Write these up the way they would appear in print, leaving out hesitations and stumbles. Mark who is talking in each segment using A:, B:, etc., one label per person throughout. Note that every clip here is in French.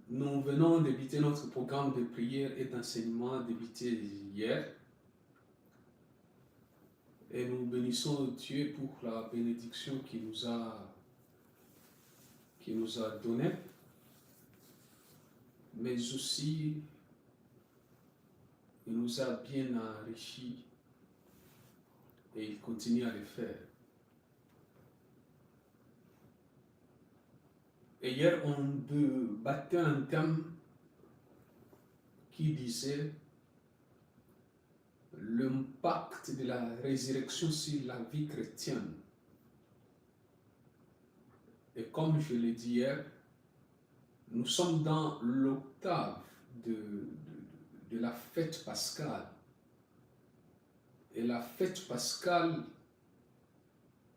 A: Nous venons d'éviter notre programme de prière et d'enseignement débuté hier. Et nous bénissons Dieu pour la bénédiction qu'il nous a donnée. Mais aussi, il nous a bien enrichis et il continue à le faire. Et hier, on débattait un thème qui disait l'impact de la résurrection sur la vie chrétienne. Et comme je l'ai dit hier, nous sommes dans l'octave de la fête pascale. Et la fête pascale,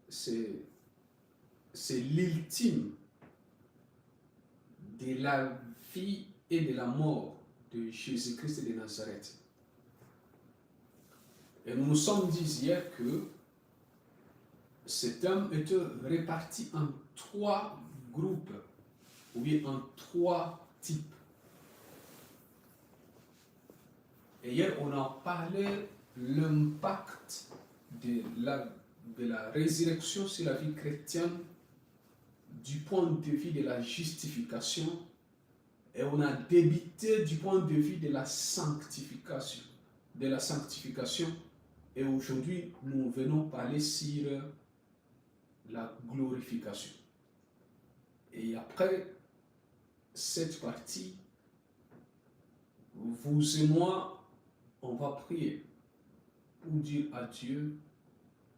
A: c'est l'ultime de la vie et de la mort de Jésus-Christ de Nazareth. Et nous nous sommes dit hier que cet homme était réparti en 3 groupes, ou bien en 3 types. Et hier, on a parlé l'impact de la résurrection sur la vie chrétienne du point de vue de la justification, et on a débuté du point de vue de la sanctification. Et aujourd'hui, nous venons parler sur la glorification. Et après cette partie, vous et moi, on va prier pour dire à Dieu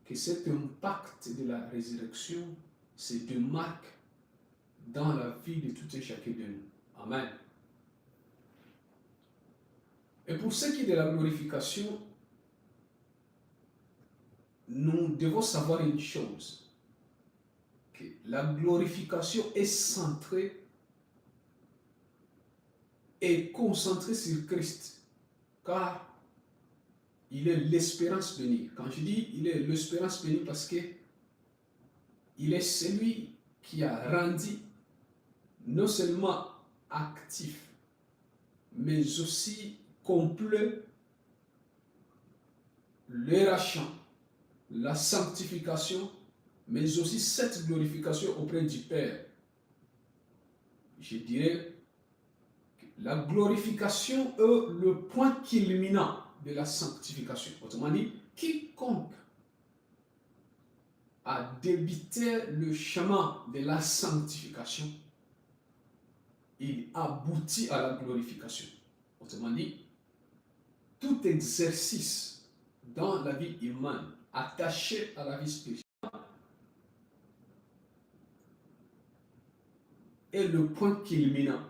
A: que cet impact de la résurrection, c'est de marque dans la vie de tout et chacun de nous. Amen. Et pour ce qui est de la glorification, nous devons savoir une chose, que la glorification est centrée et concentrée sur Christ, car il est l'espérance bénie. Quand je dis il est l'espérance bénie, parce que il est celui qui a rendu non seulement actif, mais aussi complet le rachat, la sanctification, mais aussi cette glorification auprès du Père. Je dirais que la glorification est le point culminant de la sanctification. Autrement dit, quiconque a débuté le chemin de la sanctification, il aboutit à la glorification. Autrement dit, tout exercice dans la vie humaine attaché à la vie spirituelle est le point culminant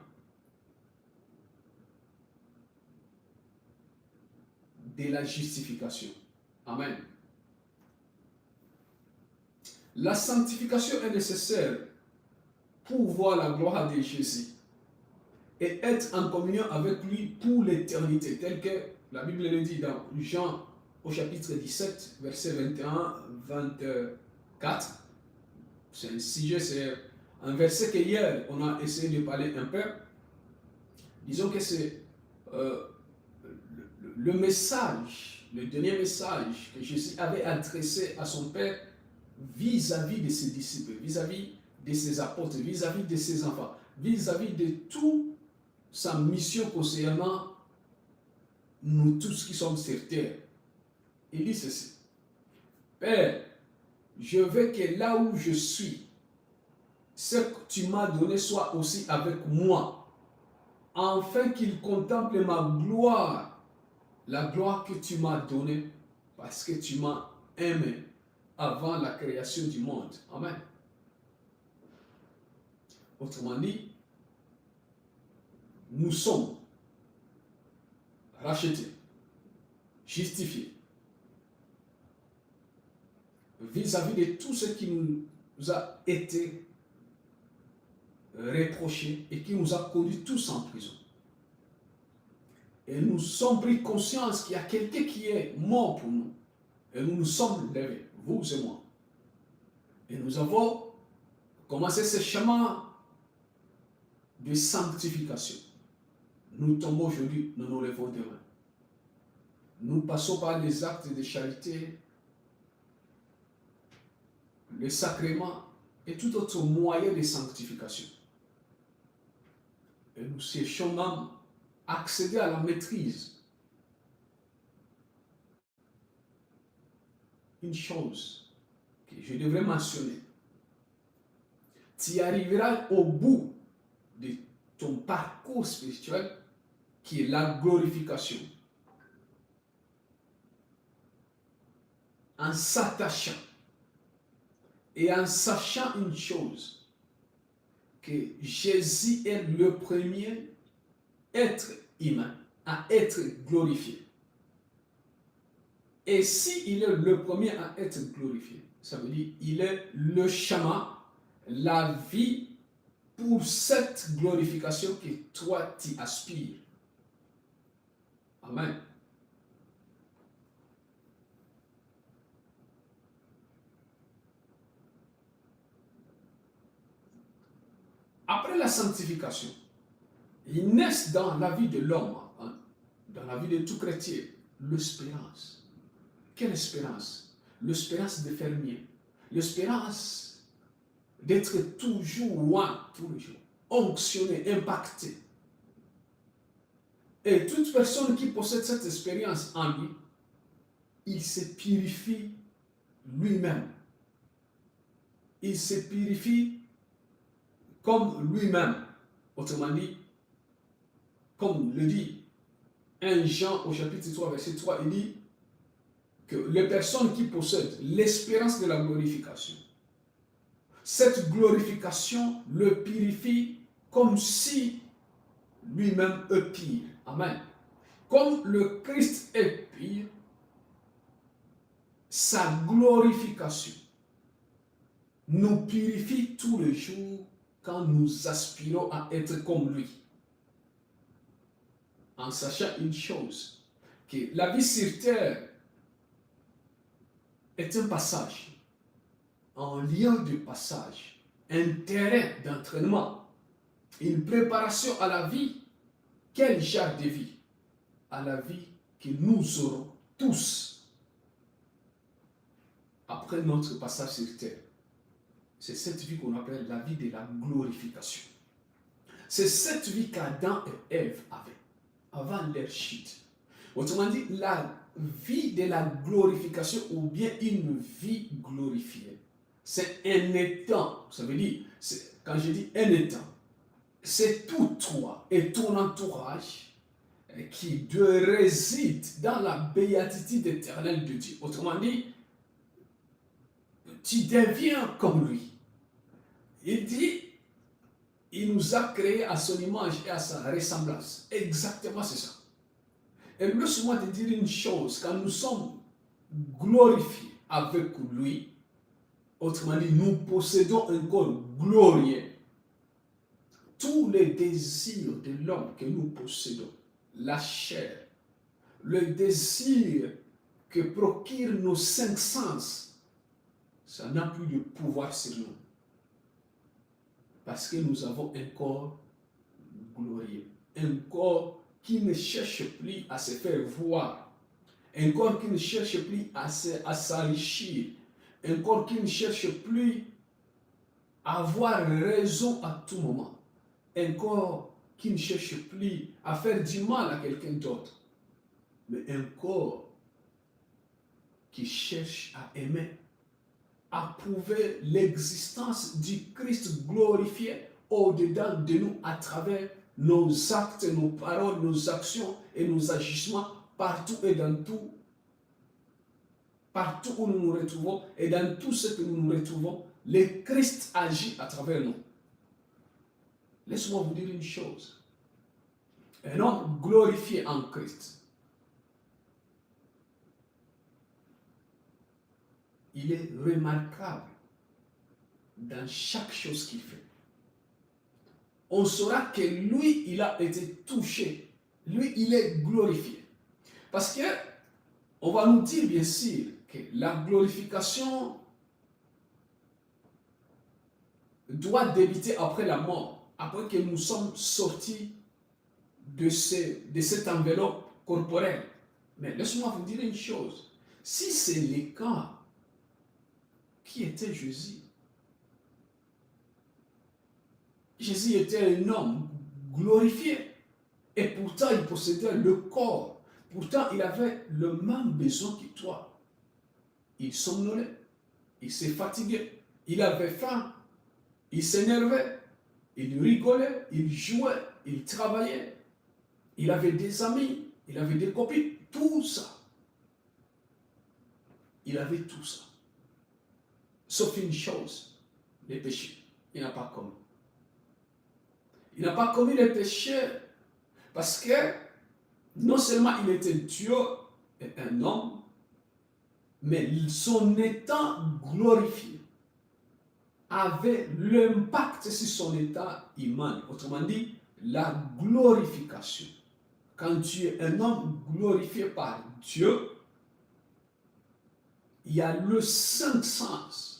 A: de la justification. Amen. La sanctification est nécessaire pour voir la gloire de Jésus et être en communion avec lui pour l'éternité, tel que la Bible le dit dans Jean au chapitre 17, verset 21-24. C'est un sujet, c'est un verset que hier on a essayé de parler un peu. Disons que c'est le message, le dernier message que Jésus avait adressé à son Père vis-à-vis de ses disciples, vis-à-vis de ses apôtres, vis-à-vis de ses enfants, vis-à-vis de toute sa mission concernant nous tous qui sommes sur terre. Il dit ceci: Père, je veux que là où je suis, ce que tu m'as donné soit aussi avec moi, afin qu'il contemple ma gloire, la gloire que tu m'as donnée, parce que tu m'as aimé avant la création du monde. Amen. Autrement dit, nous sommes rachetés, justifiés, vis-à-vis de tout ce qui nous a été reproché et qui nous a conduits tous en prison. Et nous sommes pris conscience qu'il y a quelqu'un qui est mort pour nous. Et nous nous sommes levés, vous et moi. Et nous avons commencé ce chemin de sanctification. Nous tombons aujourd'hui, nous nous levons demain. Nous passons par les actes de charité, le sacrement et tout autre moyen de sanctification. Et nous cherchons même à accéder à la maîtrise. Une chose que je devrais mentionner. Tu arriveras au bout de ton parcours spirituel qui est la glorification. En s'attachant et en sachant une chose, que Jésus est le premier être humain à être glorifié. Et s'il est le premier à être glorifié, ça veut dire qu'il est le chemin, la vie pour cette glorification que toi tu aspires. Amen. Après la sanctification, il naît dans la vie de l'homme, dans la vie de tout chrétien, l'espérance. Quelle espérance? L'espérance de faire mieux. L'espérance d'être toujours loin tous les jours, onctionné, impacté. Et toute personne qui possède cette expérience en lui, il se purifie lui-même. Il se purifie comme lui-même. Autrement dit, comme le dit 1 Jean au chapitre 3, verset 3, il dit que les personnes qui possèdent l'espérance de la glorification, cette glorification le purifie comme si lui-même est pire. Amen. Comme le Christ est pire, sa glorification nous purifie tous les jours quand nous aspirons à être comme lui. En sachant une chose, que la vie sur terre est un passage, un lieu de passage, un terrain d'entraînement, une préparation à la vie. Quel genre de vie? À la vie que nous aurons tous après notre passage sur terre. C'est cette vie qu'on appelle la vie de la glorification. C'est cette vie qu'Adam et Ève avaient avant leur chute. Autrement dit, la vie de la glorification ou bien une vie glorifiée, c'est un état. Ça veut dire, quand je dis un état, c'est tout toi et ton entourage qui réside dans la béatitude éternelle de Dieu. Autrement dit, tu deviens comme lui. Il dit, il nous a créés à son image et à sa ressemblance. Exactement, c'est ça. Et laisse-moi te dire une chose, quand nous sommes glorifiés avec lui, autrement dit, nous possédons un corps glorieux. Tous les désirs de l'homme que nous possédons, la chair, le désir que procurent nos 5 sens, ça n'a plus de pouvoir sur nous. Parce que nous avons un corps glorieux, un corps qui ne cherche plus à se faire voir, un corps qui ne cherche plus à s'enrichir, un corps qui ne cherche plus à avoir raison à tout moment, un corps qui ne cherche plus à faire du mal à quelqu'un d'autre, mais un corps qui cherche à aimer, à prouver l'existence du Christ glorifié au-dedans de nous à travers nos actes, nos paroles, nos actions et nos agissements partout et dans tout, partout où nous nous retrouvons et dans tout ce que nous nous retrouvons, le Christ agit à travers nous. Laisse-moi vous dire une chose. Un homme glorifié en Christ, il est remarquable dans chaque chose qu'il fait. On saura que lui, il a été touché. Lui, il est glorifié. Parce que, on va nous dire bien sûr que la glorification doit débuter après la mort, après que nous sommes sortis de cette enveloppe corporelle. Mais laisse-moi vous dire une chose. Si c'est le cas, qui était Jésus? Jésus était un homme glorifié. Et pourtant, il possédait le corps. Pourtant, il avait le même besoin que toi. Il somnolait. Il s'est fatigué. Il avait faim. Il s'énervait. Il rigolait. Il jouait. Il travaillait. Il avait des amis. Il avait des copines. Tout ça. Il avait tout ça. Sauf une chose, les péchés. Il n'a pas commis. Il n'a pas commis les péchés parce que non seulement il était Dieu et un homme, mais son état glorifié avait l'impact sur son état humain. Autrement dit, la glorification. Quand tu es un homme glorifié par Dieu, il y a le cinq sens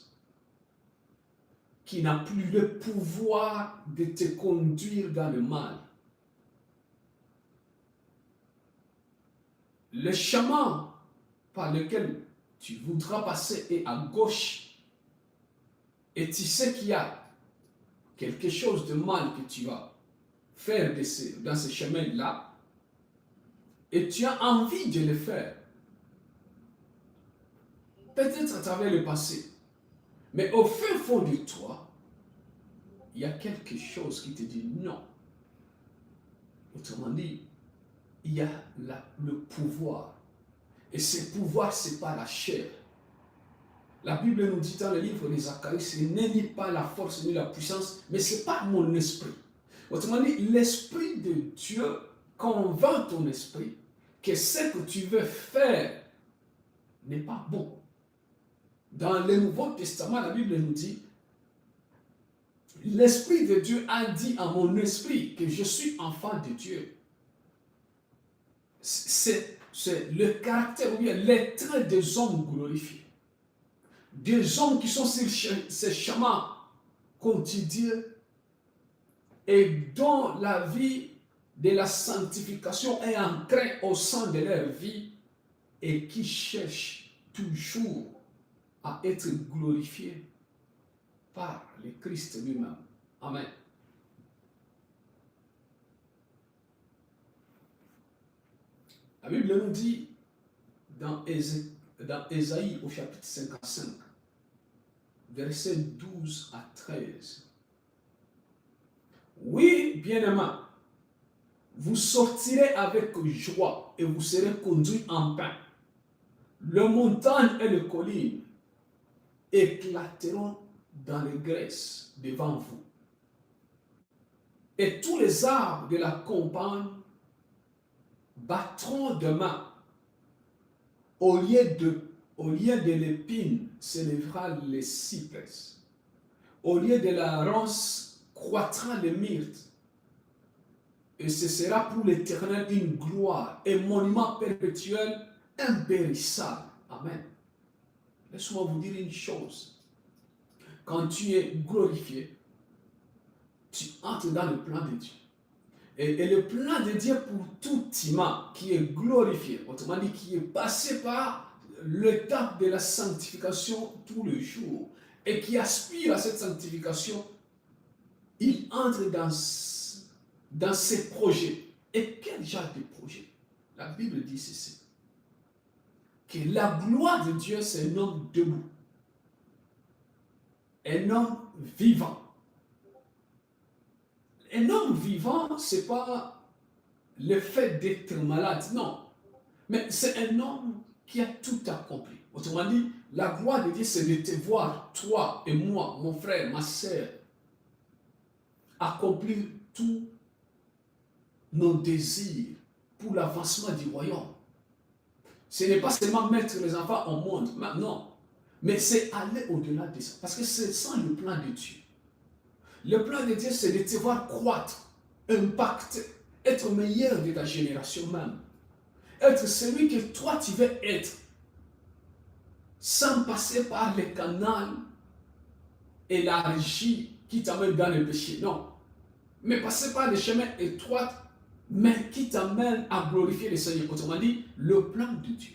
A: qui n'a plus le pouvoir de te conduire dans le mal. Le chemin par lequel tu voudras passer est à gauche. Et tu sais qu'il y a quelque chose de mal que tu vas faire dans ce chemin-là. Et tu as envie de le faire. Peut-être à travers le passé. Mais au fin fond de toi, il y a quelque chose qui te dit non. Autrement dit, il y a le pouvoir. Et ce pouvoir, ce n'est pas la chair. La Bible nous dit dans le livre de Zacharie, ce n'est ni pas la force ni la puissance, mais ce n'est pas mon esprit. Autrement dit, l'esprit de Dieu convainc ton esprit que ce que tu veux faire n'est pas bon. Dans le Nouveau Testament, la Bible nous dit, l'Esprit de Dieu a dit à mon esprit que je suis enfant de Dieu. C'est le caractère ou bien les traits des hommes glorifiés. Des hommes qui sont sur ces chemins quotidiens et dont la vie de la sanctification est ancrée au sein de leur vie et qui cherchent toujours à être glorifiés par le Christ lui-même. Amen. La Bible nous dit dans Ésaïe au chapitre 55, versets 12 à 13. Oui, bien-aimés, vous sortirez avec joie et vous serez conduits en paix. Les montagnes et les collines éclateront dans les graisses devant vous. Et tous les arbres de la campagne battront de main. Au lieu de l'épine s'élèvera le cyprès. Au lieu de la ronce croîtra le myrte. Et ce sera pour l'Éternel une gloire, un monument perpétuel, impérissable. Amen. Laisse-moi vous dire une chose. Quand tu es glorifié, tu entres dans le plan de Dieu. Et le plan de Dieu pour tout humain qui est glorifié, autrement dit, qui est passé par l'étape de la sanctification tous les jours et qui aspire à cette sanctification, il entre dans ces projets. Et quel genre de projet? La Bible dit ceci. Que la gloire de Dieu, c'est un homme debout. Un homme vivant. Un homme vivant, ce n'est pas le fait d'être malade, non. Mais c'est un homme qui a tout accompli. Autrement dit, la gloire de Dieu, c'est de te voir, toi et moi, mon frère, ma soeur, accomplir tous nos désirs pour l'avancement du royaume. Ce n'est pas seulement mettre les enfants au monde, non. Mais c'est aller au-delà de ça. Parce que c'est ça le plan de Dieu. Le plan de Dieu, c'est de te voir croître, impacter, être meilleur de ta génération même. Être celui que toi tu veux être, sans passer par les canaux élargis qui t'amènent dans le péché. Non. mais passer par des chemins étroits, mais qui t'amènent à glorifier le Seigneur. Autrement dit, le plan de Dieu,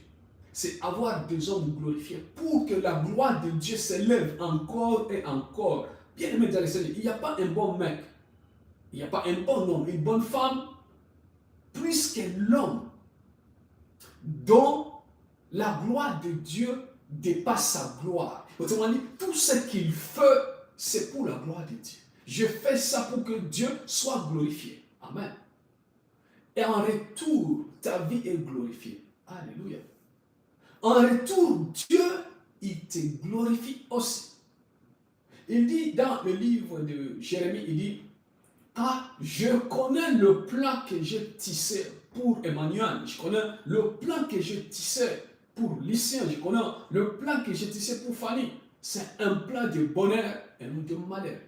A: c'est avoir des hommes glorifiés pour que la gloire de Dieu s'élève encore et encore. Bien aimé dans le Seigneur, il n'y a pas un bon mec, il n'y a pas un bon homme, une bonne femme, plus que l'homme dont la gloire de Dieu dépasse sa gloire. Autrement dit, tout ce qu'il fait, c'est pour la gloire de Dieu. Je fais ça pour que Dieu soit glorifié. Amen. Et en retour, ta vie est glorifiée. Alléluia. En retour, Dieu, il te glorifie aussi. Il dit dans le livre de Jérémie, il dit, ah, je connais le plan que j'ai tissé pour Emmanuel. Je connais le plan que j'ai tissé pour Lucien. Je connais le plan que j'ai tissé pour Fanny. C'est un plan de bonheur et non de malheur.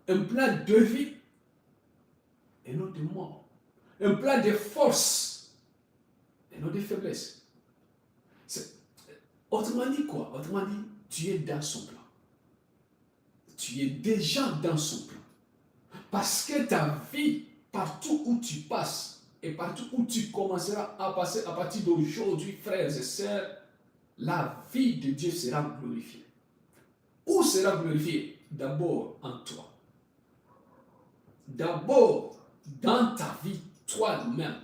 A: Un plan de vie et non de mort. Un plan de force et non de faiblesse. Autrement dit quoi? Autrement dit, tu es dans son plan. Tu es déjà dans son plan. Parce que ta vie, partout où tu passes et partout où tu commenceras à passer à partir d'aujourd'hui, frères et sœurs, la vie de Dieu sera glorifiée. Où sera glorifiée? D'abord en toi. D'abord dans ta vie, toi-même.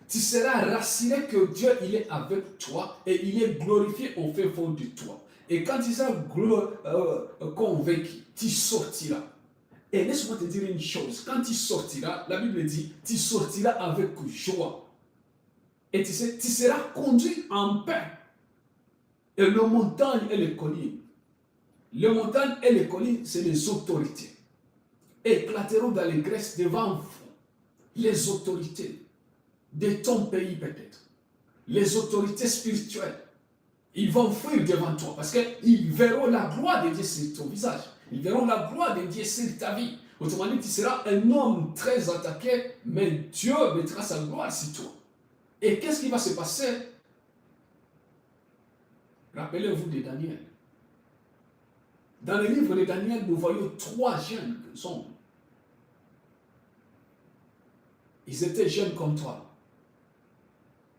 A: Tu seras rassuré que Dieu il est avec toi et il est glorifié au fin fond de toi. Et quand tu seras convaincu, tu sortiras. Et laisse-moi te dire une chose, quand tu sortiras, la Bible dit, tu sortiras avec joie. Et tu seras conduit en paix. Et les montagnes et les collines. Les montagnes et les collines, c'est les autorités. Éclateront dans les graisses devant vous. Les autorités de ton pays peut-être. Les autorités spirituelles. Ils vont fuir devant toi parce qu'ils verront la gloire de Dieu sur ton visage. Ils verront la gloire de Dieu sur ta vie. Autrement dit, tu seras un homme très attaqué, mais Dieu mettra sa gloire sur toi. Et qu'est-ce qui va se passer? Rappelez-vous de Daniel. Dans le livre de Daniel, nous voyons 3 jeunes hommes. Ils étaient jeunes comme toi.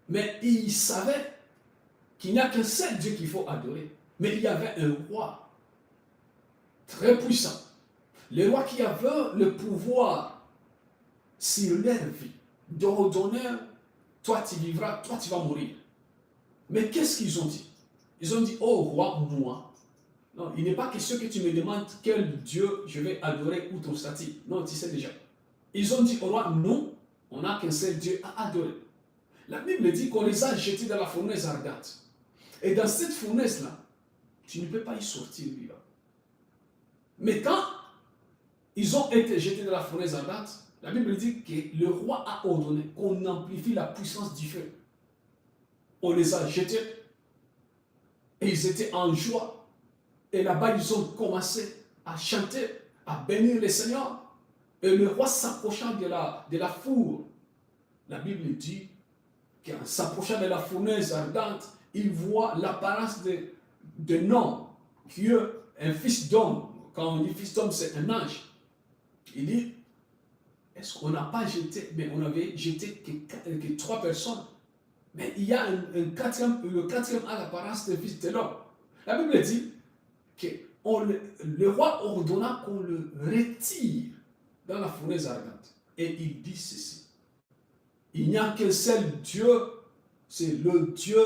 A: Mais ils savaient qu'il n'y a qu'un seul Dieu qu'il faut adorer. Mais il y avait un roi très puissant. Le roi qui avait le pouvoir sur leur vie d'ordonner, toi tu vivras, toi tu vas mourir. Mais qu'est-ce qu'ils ont dit? Ils ont dit, oh roi, moi. Non, il n'est pas question que tu me demandes quel Dieu je vais adorer ou ton statut. Non, tu sais déjà. Ils ont dit au roi, non, on n'a qu'un seul Dieu à adorer. La Bible dit qu'on les a jetés dans la fournaise ardente. Et dans cette fournaise-là, tu ne peux pas y sortir vivant. Mais quand ils ont été jetés dans la fournaise ardente, la Bible dit que le roi a ordonné qu'on amplifie la puissance du feu. On les a jetés et ils étaient en joie. Et là-bas, ils ont commencé à chanter, à bénir le Seigneur. Et le roi s'approchant de la four, la Bible dit qu'en s'approchant de la fournaise ardente, il voit l'apparence d'un homme qui est un fils d'homme. Quand on dit fils d'homme, c'est un ange. Il dit, est-ce qu'on n'a pas jeté, mais on avait jeté que 3 personnes. Mais il y a le quatrième a l'apparence d'un fils de l'homme. La Bible dit que le roi ordonna qu'on le retire dans la fournaise ardente. Et il dit ceci. Il n'y a qu'un seul Dieu, c'est le Dieu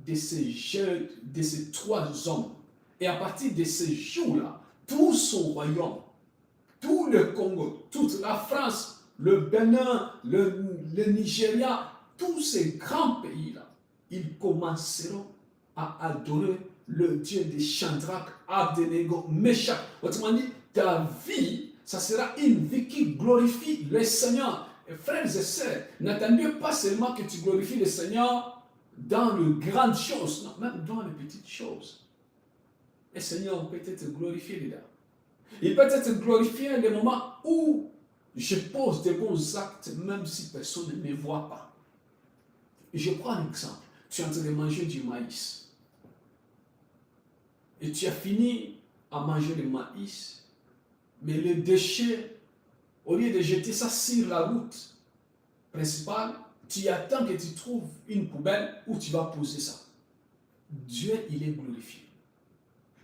A: de ces 3 hommes. Et à partir de ces jours-là, tout son royaume, tout le Congo, toute la France, le Bénin, le Nigeria, tous ces grands pays-là, ils commenceront à adorer le Dieu de Shadrach, Abednego, Meshach. Autrement dit, ta vie, ça sera une vie qui glorifie le Seigneur. Et frères et sœurs, n'attendez pas seulement que tu glorifies le Seigneur dans les grandes choses, non, même dans les petites choses. Le Seigneur peut être glorifié dedans. Il peut être glorifié dans les moments où je pose des bons actes, même si personne ne me voit pas. Je prends un exemple. Tu es en train de manger du maïs. Et tu as fini à manger le maïs, mais les déchets au lieu de jeter ça sur la route principale, tu attends que tu trouves une poubelle où tu vas poser ça. Dieu, il est glorifié.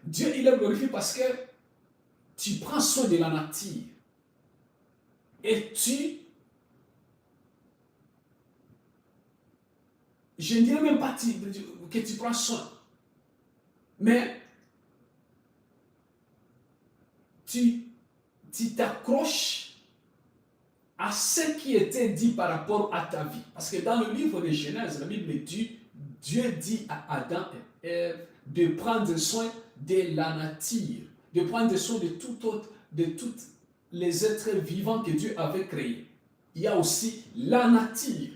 A: Dieu, il est glorifié parce que tu prends soin de la nature. Et je ne dirais même pas que tu prends soin, mais tu t'accroches à ce qui était dit par rapport à ta vie. Parce que dans le livre de Genèse, la Bible dit, Dieu dit à Adam et Ève de prendre soin de la nature, de prendre soin de tous les êtres vivants que Dieu avait créés. Il y a aussi la nature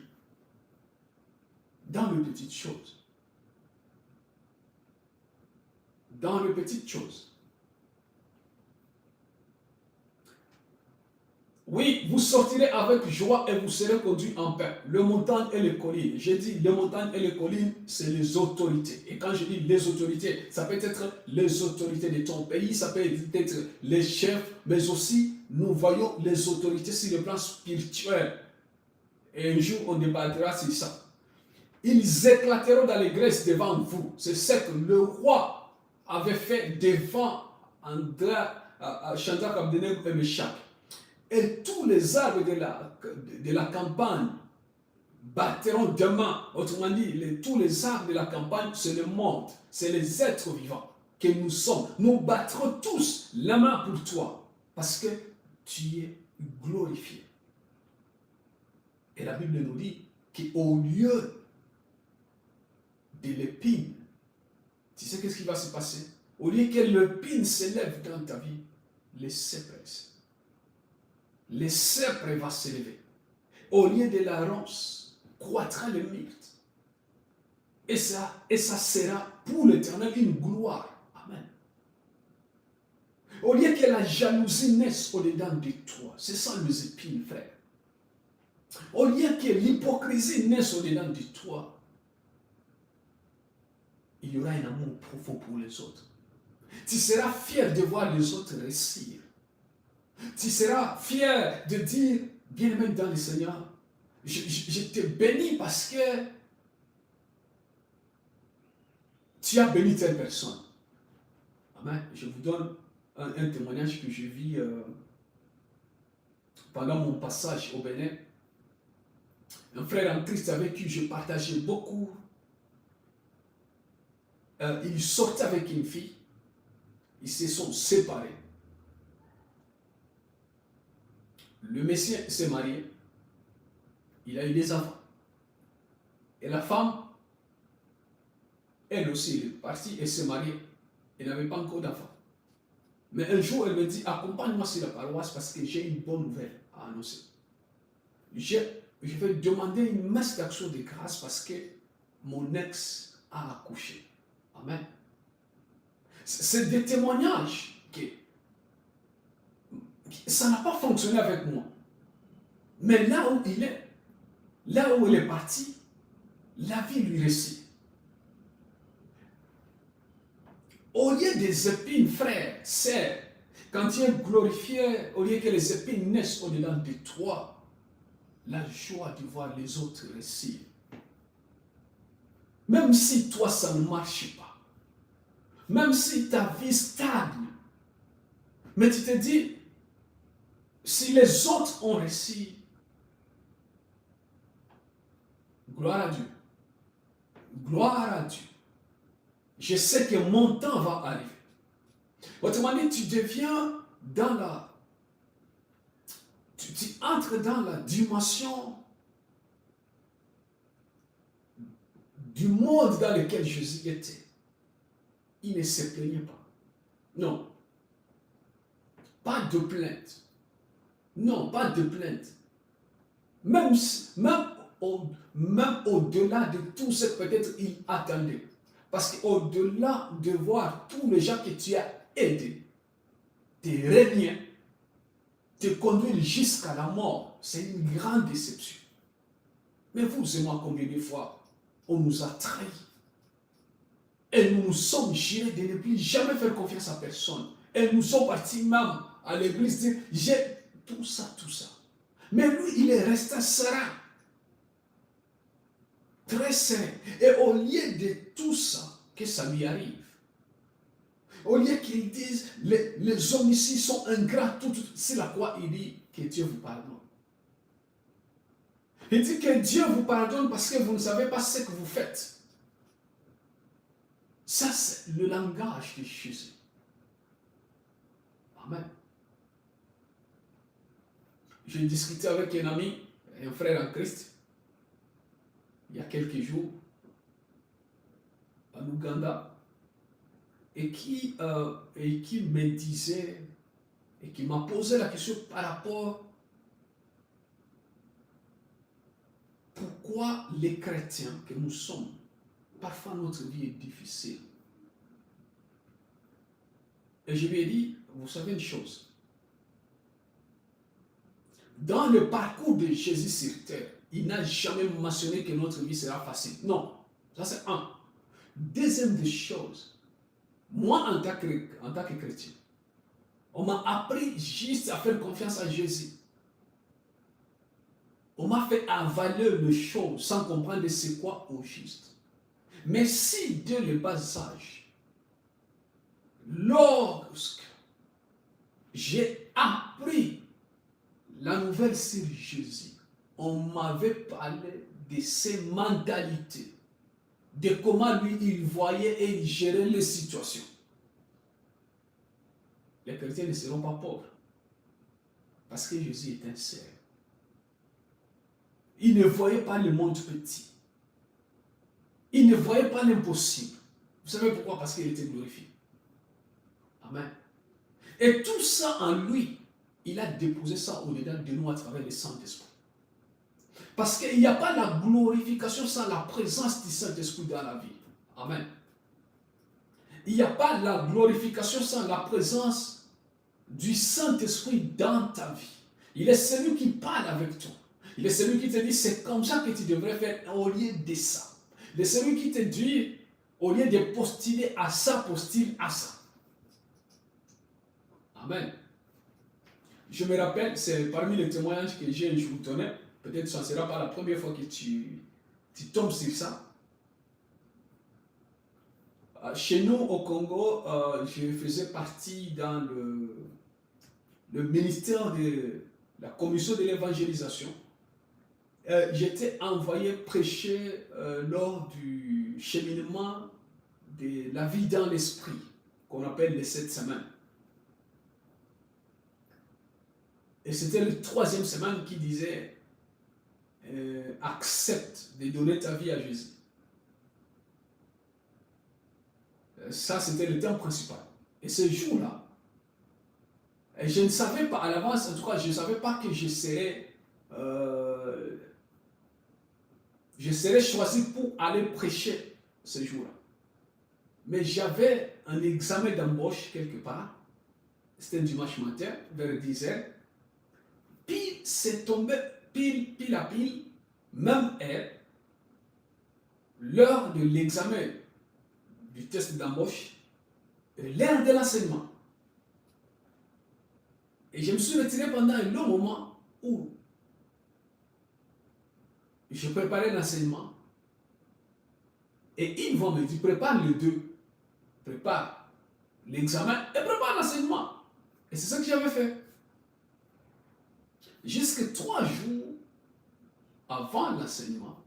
A: dans les petites choses. Dans les petites choses. Oui, vous sortirez avec joie et vous serez conduits en paix. Les montagnes et les collines. J'ai dit les montagnes et les collines, c'est les autorités. Et quand je dis les autorités, ça peut être les autorités de ton pays, ça peut être les chefs, mais aussi nous voyons les autorités sur le plan spirituel. Et un jour, on débattra sur ça. Ils éclateront dans les graisses devant vous. C'est ce que le roi avait fait devant Shadrach, Abednego et Meshach. Et tous les arbres de la campagne battront de main. Autrement dit, tous les arbres de la campagne, c'est le monde, c'est les êtres vivants que nous sommes. Nous battrons tous la main pour toi parce que tu es glorifié. Et la Bible nous dit qu'au lieu de l'épine, tu sais qu'est-ce qui va se passer? Au lieu que l'épine s'élève dans ta vie, les cèpres. Les cèpres va s'élever. Au lieu de la ronce, croîtra le myrte. Et ça sera pour l'Éternel une gloire. Amen. Au lieu que la jalousie naisse au-dedans de toi, ce sont les épines, frère. Au lieu que l'hypocrisie naisse au-dedans de toi, il y aura un amour profond pour les autres. Tu seras fier de voir les autres réussir. Tu seras fier de dire, bien-aimé dans le Seigneur, je te bénis parce que tu as béni telle personne. Amen. Je vous donne un témoignage que je vis pendant mon passage au Bénin. Un frère en Christ avec qui je partageais beaucoup. Il sortait avec une fille. Ils se sont séparés. Le Messie s'est marié. Il a eu des enfants. Et la femme, elle aussi, elle est partie et s'est mariée. Elle n'avait pas encore d'enfants. Mais un jour, elle me dit, accompagne-moi sur la paroisse parce que j'ai une bonne nouvelle à annoncer. Je vais demander une messe d'action de grâce parce que mon ex a accouché. Amen. C'est des témoignages que ça n'a pas fonctionné avec moi. Mais là où il est, là où elle est partie, la vie lui réussit. Au lieu des épines, frère, sœur, quand tu es glorifié, au lieu que les épines naissent au-dedans de toi, la joie de voir les autres réussir. Même si toi, ça ne marche pas, même si ta vie stagne, mais tu te dis, si les autres ont réussi, gloire à Dieu. Gloire à Dieu. Je sais que mon temps va arriver. Autrement dit, tu deviens dans tu entres dans la dimension du monde dans lequel Jésus était. Il ne se plaignait pas. Non. Pas de plainte. Non, pas de plainte. Même au-delà de tout ce que peut-être il attendait. Parce qu'au-delà de voir tous les gens que tu as aidés, te régner, te conduire jusqu'à la mort, c'est une grande déception. Mais vous et moi, combien de fois on nous a trahis et nous nous sommes jurés de ne plus jamais faire confiance à personne. Et nous sommes partis même à l'église dire, tout ça, tout ça. Mais lui, il est resté serein. Très serein. Et au lieu de tout ça, que ça lui arrive. Au lieu qu'il dise, les hommes ici sont ingrats, c'est la quoi il dit que Dieu vous pardonne. Il dit que Dieu vous pardonne parce que vous ne savez pas ce que vous faites. Ça, c'est le langage de Jésus. Amen. J'ai discuté avec un ami, un frère en Christ, il y a quelques jours, en Ouganda, et qui me disait, et qui m'a posé la question par rapport pourquoi les chrétiens que nous sommes, parfois notre vie est difficile. Et je lui ai dit, vous savez une chose, dans le parcours de Jésus sur terre, il n'a jamais mentionné que notre vie sera facile. Non, ça c'est un. Deuxième des choses, moi en tant que chrétien, on m'a appris juste à faire confiance à Jésus. On m'a fait avaler les choses sans comprendre c'est quoi au juste. Mais si Dieu n'est pas sage, lorsque j'ai appris la nouvelle sur Jésus, on m'avait parlé de ses mentalités, de comment lui il voyait et il gérait les situations. Les chrétiens ne seront pas pauvres parce que Jésus est un seul. Il ne voyait pas le monde petit. Il ne voyait pas l'impossible. Vous savez pourquoi? Parce qu'il était glorifié. Amen. Et tout ça en lui, il a déposé ça au-dedans de nous à travers le Saint-Esprit. Parce qu'il n'y a pas la glorification sans la présence du Saint-Esprit dans la vie. Amen. Il n'y a pas la glorification sans la présence du Saint-Esprit dans ta vie. Il est celui qui parle avec toi. Il est celui qui te dit, c'est comme ça que tu devrais faire au lieu de ça. Il est celui qui te dit, au lieu de postuler à ça, postule à ça. Amen. Je me rappelle, c'est parmi les témoignages que j'ai un jour donné. Peut-être que ce ne sera pas la première fois que tu tombes sur ça. Chez nous, au Congo, je faisais partie dans le ministère de la commission de l'évangélisation. J'étais envoyé prêcher lors du cheminement de la vie dans l'esprit, qu'on appelle les 7 semaines. Et c'était le 3e semaine qui disait accepte de donner ta vie à Jésus. Ça, c'était le thème principal. Et ce jour-là, je ne savais pas à l'avance, en tout cas, je ne savais pas que je serais choisi pour aller prêcher ce jour-là. Mais j'avais un examen d'embauche quelque part. C'était un dimanche matin, vers 10h. Puis c'est tombé pile à pile, même heure, l'heure de l'examen du test d'embauche, l'heure de l'enseignement. Et je me suis retiré pendant un long moment où je préparais l'enseignement. Et ils vont me dire, prépare les deux. Prépare l'examen et prépare l'enseignement. Et c'est ça que j'avais fait. Jusque 3 jours avant l'enseignement,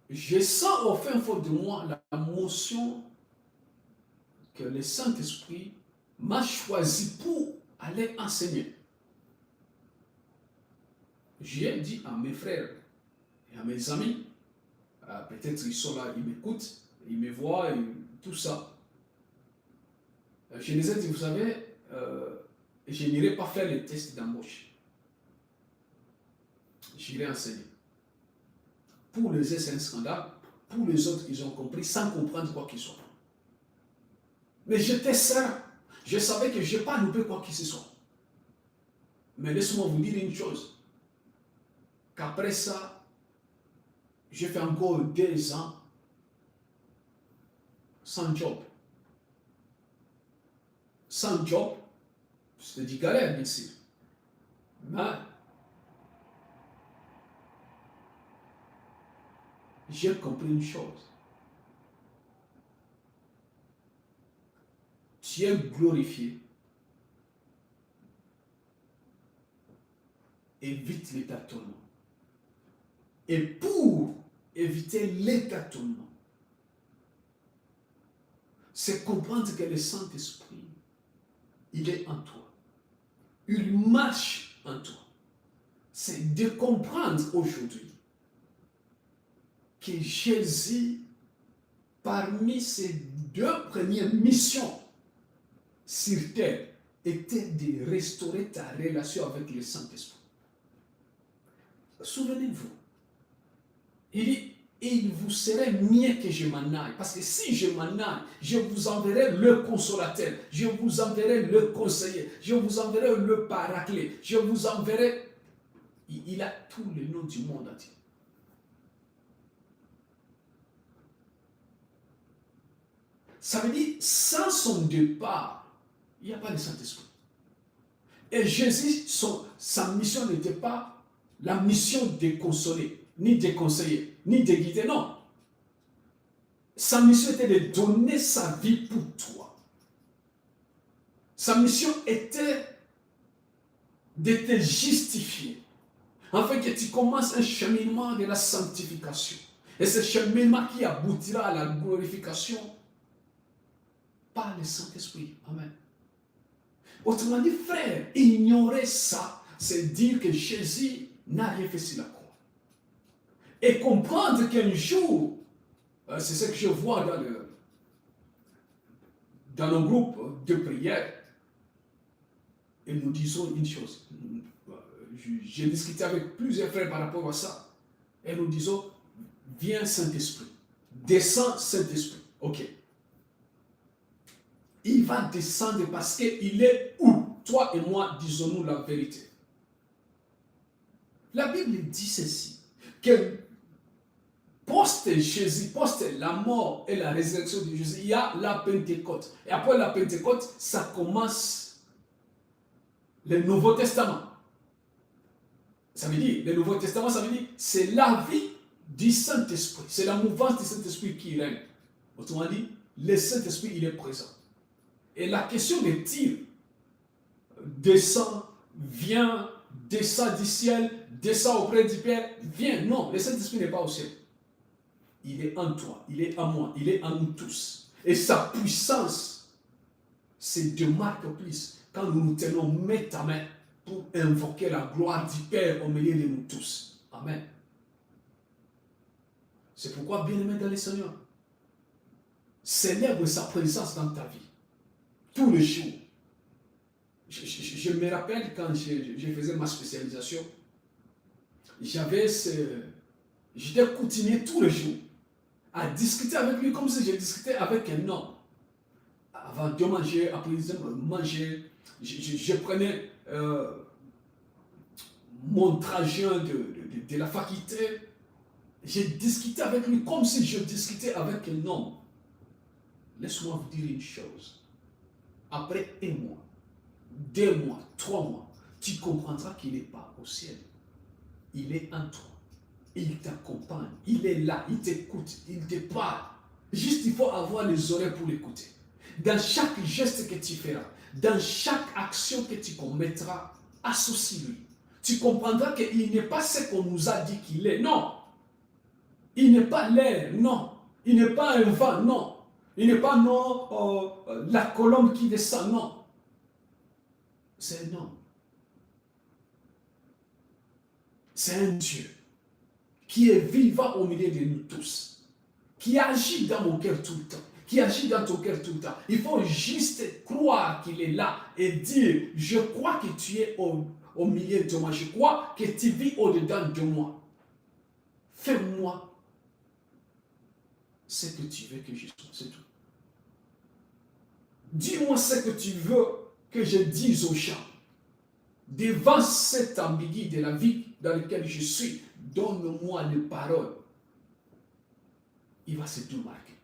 A: je sens au fin fond de moi la motion que le Saint-Esprit m'a choisi pour aller enseigner. J'ai dit à mes frères et à mes amis, peut-être ils sont là, ils m'écoutent, ils me voient et tout ça. Je les ai dit, vous savez, je n'irai pas faire les tests d'embauche. J'irai enseigner. Pour les uns, c'est un scandale. Pour les autres, ils ont compris sans comprendre quoi qu'ils soient. Mais j'étais serein. Je savais que je n'ai pas loupé quoi que ce soit. Mais laissez-moi vous dire une chose. Qu'après ça, j'ai fait encore 2 ans sans job. Sans job, C'était du galère, bien sûr. Mais j'ai compris une chose. Tu es glorifié. Évite les tâtonnements. Et pour éviter les tâtonnements, c'est comprendre que le Saint-Esprit, il est en toi. Il marche en toi. C'est de comprendre aujourd'hui que Jésus, parmi ses 2 premières missions sur terre, était de restaurer ta relation avec le Saint-Esprit. Souvenez-vous, il dit, il vous serait mieux que je m'en aille. Parce que si je m'en aille, je vous enverrai le consolateur, je vous enverrai le conseiller, je vous enverrai le paraclet, je vous enverrai... Il a tous les noms du monde entier. Ça veut dire, sans son départ, il n'y a pas de Saint-Esprit. Et Jésus, sa mission n'était pas la mission de consoler, ni de conseiller, ni de guider, non. Sa mission était de donner sa vie pour toi. Sa mission était de te justifier, afin que tu commences un cheminement de la sanctification. Et ce cheminement qui aboutira à la glorification par le Saint-Esprit. Amen. Autrement dit, frère, ignorer ça, c'est dire que Jésus n'a rien fait sur la croix. Et comprendre qu'un jour, c'est ce que je vois dans nos groupes de prière, et nous disons une chose. J'ai discuté avec plusieurs frères par rapport à ça. Et nous disons, viens Saint-Esprit, descends Saint-Esprit. Ok. Il va descendre parce qu'il est où? Toi et moi, disons-nous la vérité. La Bible dit ceci, que post-Jésus, post la mort et la résurrection de Jésus, il y a la Pentecôte. Et après la Pentecôte, ça commence le Nouveau Testament. Ça veut dire, le Nouveau Testament, ça veut dire, c'est la vie du Saint-Esprit. C'est la mouvance du Saint-Esprit qui règne. Autrement dit, le Saint-Esprit, il est présent. Et la question de dire, descend, viens, descend du ciel, descend auprès du Père, viens. Non, le Saint-Esprit n'est pas au ciel. Il est en toi, il est en moi, il est en nous tous. Et sa puissance se démarque plus quand nous nous tenons main à main pour invoquer la gloire du Père au milieu de nous tous. Amen. C'est pourquoi, bien-aimé dans le Seigneur, célèbre sa présence dans ta vie. Tous les jours. Je me rappelle quand je faisais ma spécialisation, j'étais coutumier tous les jours à discuter avec lui comme si je discutais avec un homme. Avant de manger, après manger, je prenais mon trajet de la faculté. J'ai discuté avec lui comme si je discutais avec un homme. Laisse-moi vous dire une chose. Après 1 mois, 2 mois, 3 mois, tu comprendras qu'il n'est pas au ciel. Il est en toi. Il t'accompagne. Il est là. Il t'écoute. Il te parle. Juste, il faut avoir les oreilles pour l'écouter. Dans chaque geste que tu feras, dans chaque action que tu commettras, associe-lui. Tu comprendras qu'il n'est pas ce qu'on nous a dit qu'il est. Non. Il n'est pas l'air. Non. Il n'est pas un vent. Non. Il n'est pas la colombe qui descend. Non. C'est un homme. C'est un Dieu qui est vivant au milieu de nous tous, qui agit dans mon cœur tout le temps, qui agit dans ton cœur tout le temps. Il faut juste croire qu'il est là et dire, je crois que tu es au milieu de moi, je crois que tu vis au-dedans de moi. Fais-moi ce que tu veux que je sois, c'est tout. Dis-moi ce que tu veux que je dise aux gens. Devant cette ambiguïté de la vie dans laquelle je suis, donne-moi les paroles. Il va se démarquer.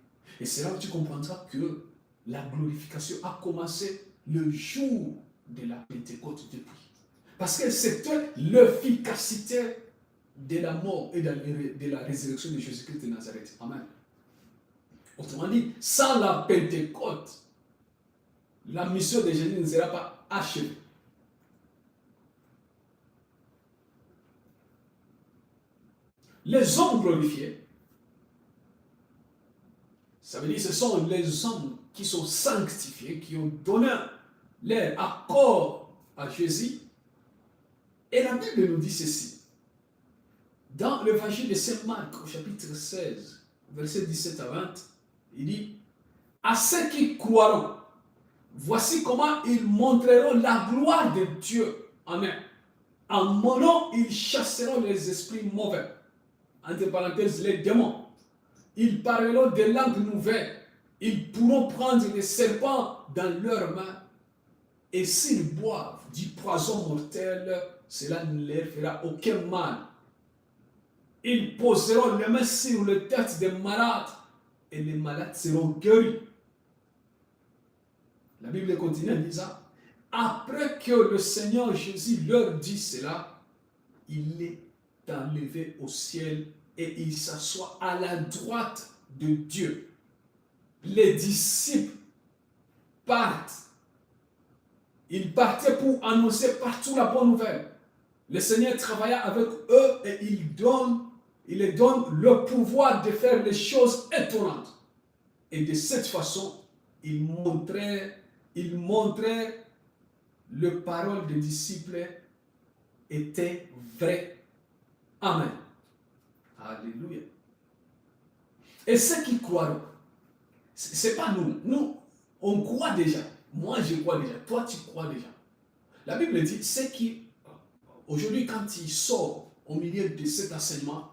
A: Et c'est là où tu comprendras que la glorification a commencé le jour de la Pentecôte depuis. Parce que c'était l'efficacité de la mort et de la résurrection de Jésus-Christ de Nazareth. Amen. Autrement dit, sans la Pentecôte, la mission de Jésus ne sera pas achevée. Les hommes glorifiés, ça veut dire que ce sont les hommes qui sont sanctifiés, qui ont donné leur accord à Jésus. Et la Bible nous dit ceci. Dans l'évangile de Saint Marc, au chapitre 16, versets 17 à 20, il dit, à ceux qui croiront, voici comment ils montreront la gloire de Dieu. Amen. En mon nom, ils chasseront les esprits mauvais. Entre parenthèses, les démons. Ils parleront des langues nouvelles. Ils pourront prendre des serpents dans leurs mains. Et s'ils boivent du poison mortel, cela ne leur fera aucun mal. Ils poseront les mains sur les têtes des malades et les malades seront guéris. La Bible continue en disant, après que le Seigneur Jésus leur dit cela, il est enlevé au ciel et il s'assoit à la droite de Dieu. Les disciples partent. Ils partaient pour annoncer partout la bonne nouvelle. Le Seigneur travailla avec eux et il leur donne le pouvoir de faire des choses étonnantes. Et de cette façon, il montrait le parole des disciples était vrai. Amen. Alléluia. Et ceux qui croient, ce n'est pas nous. Nous, on croit déjà. Moi, je crois déjà. Toi, tu crois déjà. La Bible dit, ceux qui, aujourd'hui, quand tu sors au milieu de cet enseignement,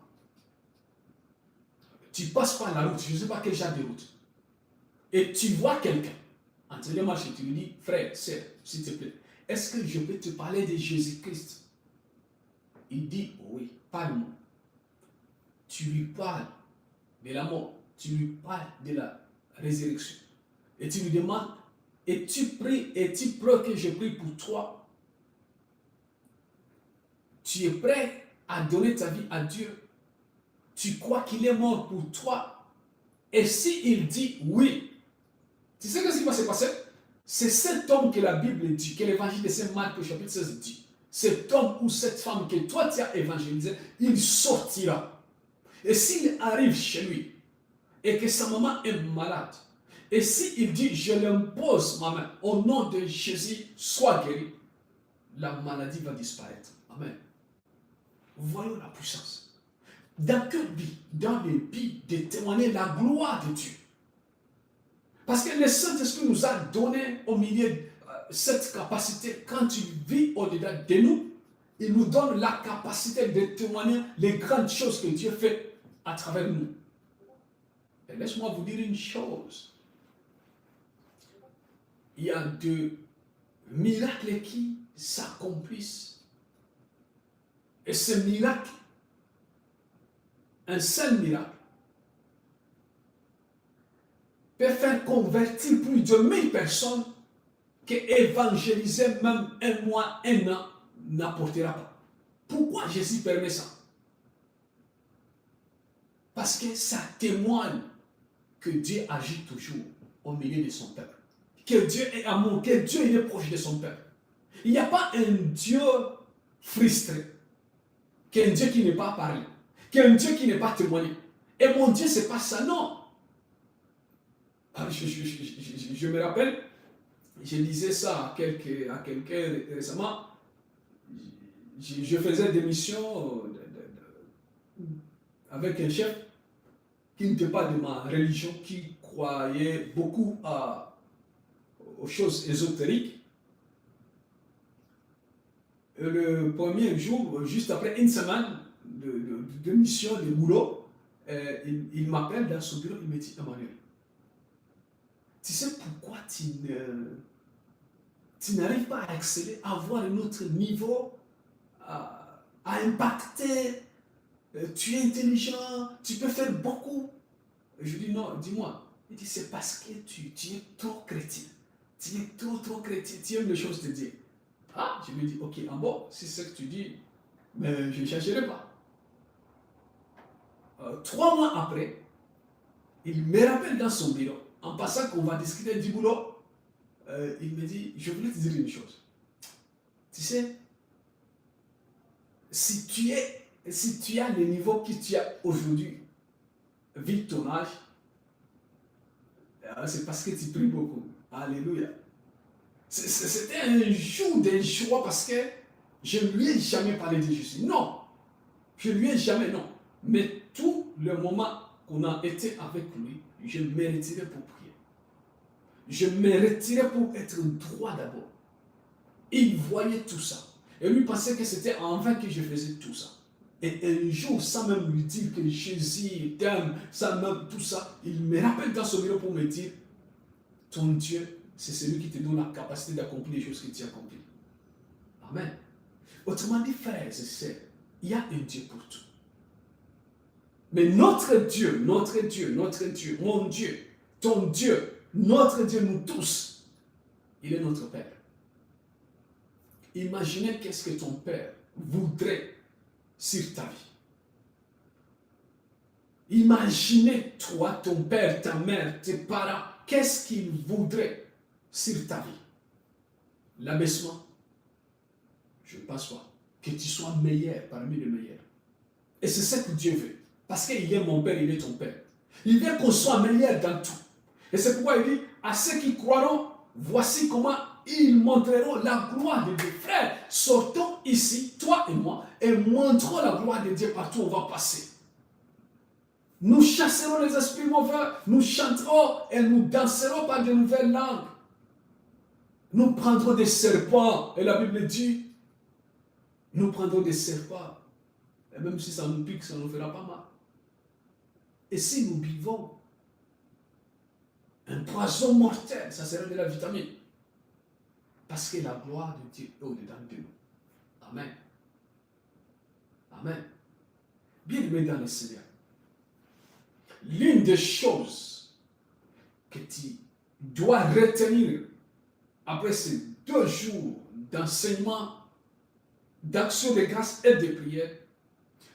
A: tu passes par la route, je ne sais pas quel genre de route, et tu vois quelqu'un en train de marcher, tu lui dis, frère, sœur, s'il te plaît, est-ce que je peux te parler de Jésus-Christ? Il dit, oui, parle-moi. Tu lui parles de la mort, tu lui parles de la résurrection. Et tu lui demandes, et tu pries, et tu pries que je prie pour toi. Tu es prêt à donner ta vie à Dieu. Tu crois qu'il est mort pour toi. Et s'il dit oui, tu sais ce qui va se passer? C'est cet homme que la Bible dit, que l'évangile de Saint Marc au chapitre 16 dit. Cet homme ou cette femme que toi tu as évangélisé, il sortira. Et s'il arrive chez lui et que sa maman est malade, et s'il dit je l'impose ma main au nom de Jésus, sois guéri, la maladie va disparaître. Amen. Voyons la puissance. Dans quel but? Dans le but de témoigner la gloire de Dieu. Parce que le Saint-Esprit nous a donné au milieu cette capacité, quand tu vis au-delà de nous, il nous donne la capacité de témoigner les grandes choses que Dieu fait à travers nous. Et laisse-moi vous dire une chose. Il y a des miracles qui s'accomplissent. Et ce miracle, un seul miracle, peut faire convertir plus de 1000 personnes que évangéliser même un mois, un an n'apportera pas. Pourquoi Jésus permet ça? Parce que ça témoigne que Dieu agit toujours au milieu de son peuple. Que Dieu est amour, que Dieu est proche de son peuple. Il n'y a pas un Dieu frustré, qu'un Dieu qui n'est pas parlé, qu'un Dieu qui n'est pas témoigné. Et mon Dieu, ce n'est pas ça, non. Je me rappelle, je disais ça à quelqu'un récemment. Je faisais des missions avec un chef qui n'était pas de ma religion, qui croyait beaucoup aux choses ésotériques. Et le premier jour, juste après une semaine de mission, de boulot, il m'appelle dans son bureau, il me dit, Emmanuel, tu sais pourquoi tu n'arrives pas à exceller, à avoir un autre niveau, à impacter, tu es intelligent, tu peux faire beaucoup. Et je dis non, dis-moi. Il dit c'est parce que tu es trop chrétien. Tu es trop chrétien, tu aimes les choses de Dieu. Ah, je me dis, ok, en bon, si c'est ce que tu dis, mais je ne chercherai pas. 3 mois après, il me rappelle dans son bureau, en passant qu'on va discuter du boulot, il me dit, je voulais te dire une chose. Tu sais, si tu as le niveau que tu as aujourd'hui, vu ton âge, c'est parce que tu pries beaucoup. Alléluia. C'était un jour de joie parce que je ne lui ai jamais parlé de Jésus. Non, je ne lui ai jamais, non. Mais tout le moment qu'on a été avec lui, je me retirais pour prier. Je me retirais pour être droit d'abord. Il voyait tout ça. Et lui pensait que c'était en vain que je faisais tout ça. Et un jour, sans même lui dire que Jésus t'aime, sans même tout ça, il me rappelle dans son bureau pour me dire, ton Dieu, c'est celui qui te donne la capacité d'accomplir les choses que tu accomplis. Amen. Autrement dit, frères et sœurs, il y a un Dieu pour tout. Mais notre Dieu, mon Dieu, ton Dieu, notre Dieu, nous tous, il est notre Père. Imaginez qu'est-ce que ton Père voudrait sur ta vie. Imaginez toi, ton père, ta mère, tes parents, qu'est-ce qu'ils voudraient sur ta vie? L'abaissement? Je ne pense pas. Que tu sois meilleur parmi les meilleurs. Et c'est ça que Dieu veut. Parce qu'il est mon Père, il est ton Père. Il veut qu'on soit meilleur dans tout. Et c'est pourquoi il dit, à ceux qui croiront, voici comment ils montreront la gloire de Dieu. Frère, sortons ici, toi et moi, et montrons la gloire de Dieu partout où on va passer. Nous chasserons les esprits mauvais, nous chanterons et nous danserons par de nouvelles langues. Nous prendrons des serpents, et la Bible dit, nous prendrons des serpents. Et même si ça nous pique, ça ne nous fera pas mal. Et si nous buvons un poison mortel, ça sera de la vitamine. Parce que la gloire de Dieu est au-dedans de nous. Amen. Amen. Bien-aimé dans le Seigneur, l'une des choses que tu dois retenir après ces 2 jours d'enseignement, d'action de grâce et de prière,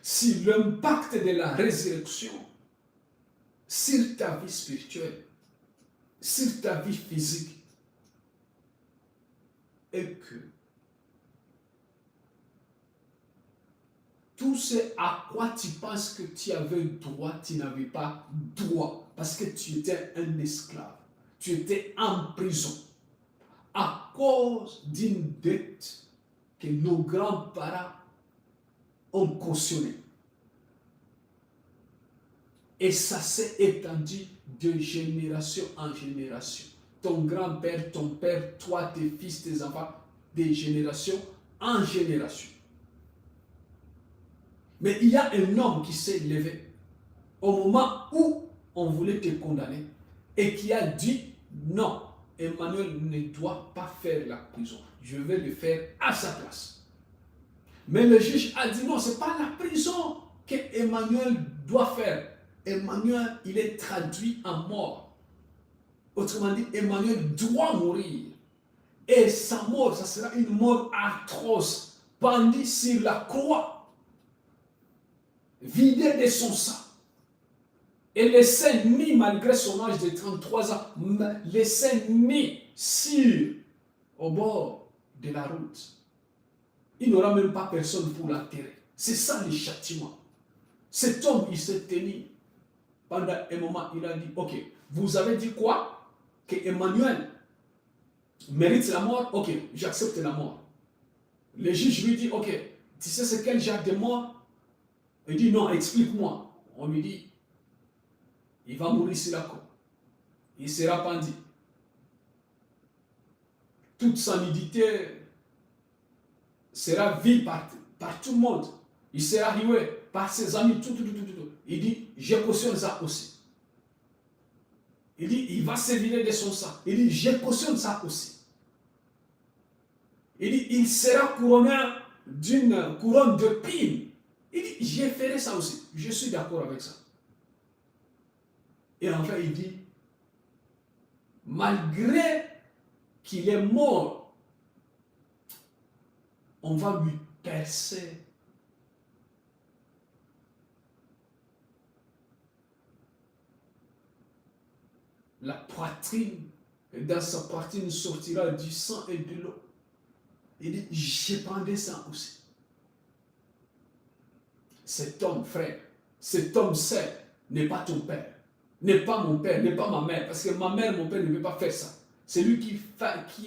A: c'est l'impact de la résurrection sur ta vie spirituelle, sur ta vie physique, et que tout ce à quoi tu penses que tu avais droit, tu n'avais pas droit, parce que tu étais un esclave, tu étais en prison, à cause d'une dette que nos grands-parents ont cautionnée. Et ça s'est étendu de génération en génération. Ton grand-père, ton père, toi, tes fils, tes enfants, de génération en génération. Mais il y a un homme qui s'est levé au moment où on voulait te condamner et qui a dit non, Emmanuel ne doit pas faire la prison. Je vais le faire à sa place. Mais le juge a dit non, ce n'est pas la prison que Emmanuel doit faire. Emmanuel, il est traduit en mort. Autrement dit, Emmanuel doit mourir. Et sa mort, ça sera une mort atroce, pendue sur la croix, vidée de son sang. Et laissé mis, malgré son âge de 33 ans, laissé mis sur, au bord de la route. Il n'aura même pas personne pour l'enterrer. C'est ça le châtiment. Cet homme, il s'est tenu. Pendant un moment, il a dit, ok, vous avez dit quoi? Que Emmanuel mérite la mort? Ok, j'accepte la mort. Le juge lui dit, ok, tu sais c'est quel genre de mort? Il dit, non, explique-moi. On lui dit, il va mourir sur la croix. Il sera pendu. Toute sa nudité sera vue par tout le monde. Il sera arrivé par ses amis, tout. Il dit, je cautionne ça aussi. Il dit, il va se vider de son sang. Il dit, je cautionne ça aussi. Il dit, il sera couronné d'une couronne de pine. Il dit, je ferai ça aussi. Je suis d'accord avec ça. Et enfin, il dit, malgré qu'il est mort, on va lui percer la poitrine, et dans sa poitrine sortira du sang et de l'eau. Il dit, j'épandais ça aussi. Cet homme, frère, cet homme seul n'est pas ton père, n'est pas mon père, n'est pas ma mère, parce que ma mère, mon père ne peut pas faire ça. C'est lui qui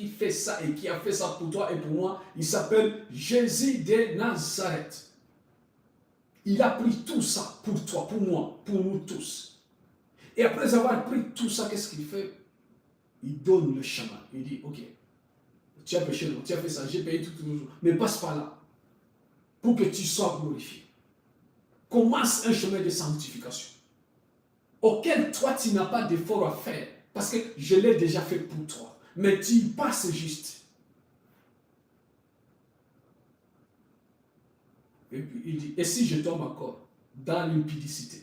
A: fait ça et qui a fait ça pour toi et pour moi. Il s'appelle Jésus de Nazareth. Il a pris tout ça pour toi, pour moi, pour nous tous. Et après avoir pris tout ça, qu'est-ce qu'il fait? Il donne le chemin. Il dit, ok, tu as péché, non, tu as fait ça, j'ai payé tout, mais passe par là pour que tu sois glorifié. Commence un chemin de sanctification auquel toi, tu n'as pas d'effort à faire parce que je l'ai déjà fait pour toi. Mais tu passes juste. Et puis il dit, et si je tombe encore dans l'impudicité?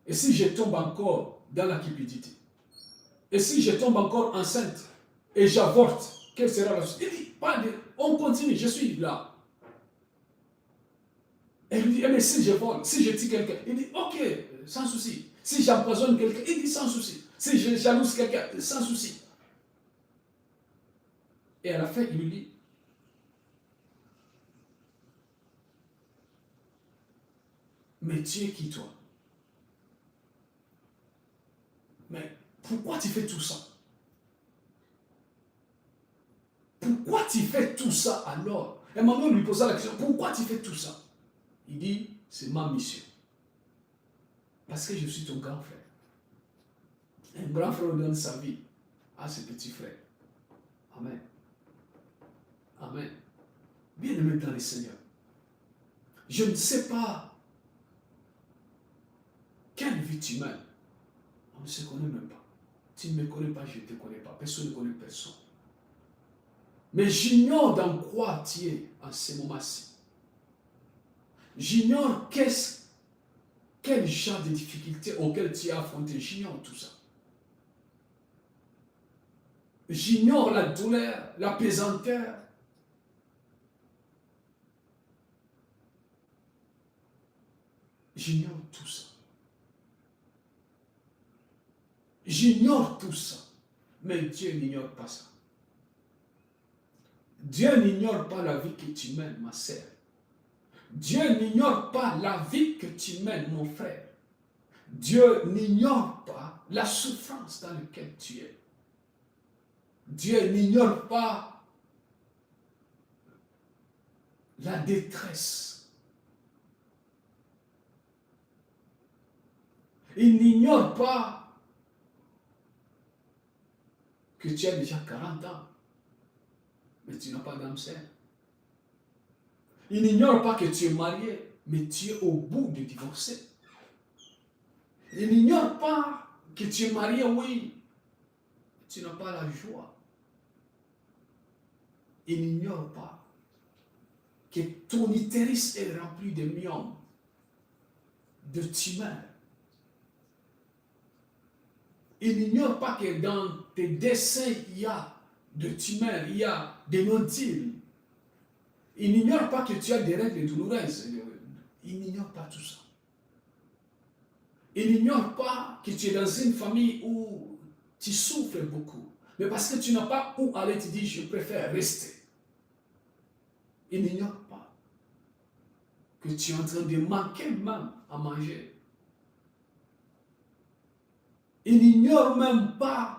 A: Et si je tombe encore dans la cupidité? Et si je tombe encore enceinte et j'avorte, quelle sera la suite? Il dit, on continue, je suis là. Et il dit, mais si je vole, si je tue quelqu'un, il dit, ok, sans souci. Si j'empoisonne quelqu'un, il dit, sans souci. Si je jalouse quelqu'un, sans souci. Et à la fin, il lui dit, mais tu es qui toi? Mais pourquoi tu fais tout ça? Pourquoi tu fais tout ça alors? Emmanuel lui posa la question, pourquoi tu fais tout ça? Il dit, c'est ma mission. Parce que je suis ton grand frère. Un grand frère donne sa vie à ses petits frères. Amen. Amen. Bien-aimé dans le Seigneur. Je ne sais pas quelle vie tu mènes. On ne se connaît même pas. Tu ne me connais pas, je ne te connais pas. Personne ne connaît personne. Mais j'ignore dans quoi tu es en ce moment-ci. J'ignore quel genre de difficultés auxquelles tu as affronté. J'ignore tout ça. J'ignore la douleur, la pesanteur. J'ignore tout ça. J'ignore tout ça. Mais Dieu n'ignore pas ça. Dieu n'ignore pas la vie que tu mènes, ma sœur. Dieu n'ignore pas la vie que tu mènes, mon frère. Dieu n'ignore pas la souffrance dans laquelle tu es. Dieu n'ignore pas la détresse. Il n'ignore pas que tu as déjà 40 ans, mais tu n'as pas d'âme sœur. Il n'ignore pas que tu es marié, mais tu es au bout de divorcer. Il n'ignore pas que tu es marié, oui, tu n'as pas la joie. Il n'ignore pas que ton utérus est rempli de myomes, de tumeurs. Il n'ignore pas que dans tes dessins, il y a de tumeurs, il y a des nodules. Il n'ignore pas que tu as des règles douloureuses. Il n'ignore pas tout ça. Il n'ignore pas que tu es dans une famille où tu souffres beaucoup. Mais parce que tu n'as pas où aller, tu dis, je préfère rester. Il n'ignore pas que tu es en train de manquer même à manger. Il n'ignore même pas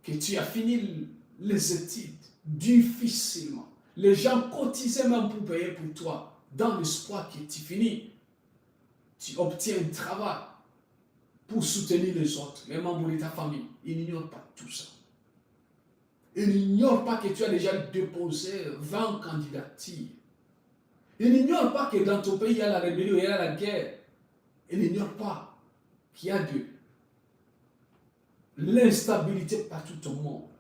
A: que tu as fini les études difficilement. Les gens cotisaient même pour payer pour toi, dans l'espoir que tu finis. Tu obtiens un travail pour soutenir les autres, les membres de ta famille. Il n'ignore pas tout ça. Il n'ignore pas que tu as déjà déposé 20 candidatures. Il n'ignore pas que dans ton pays, il y a la rébellion, il y a la guerre. Il n'ignore pas qu'il y a de l'instabilité partout au monde.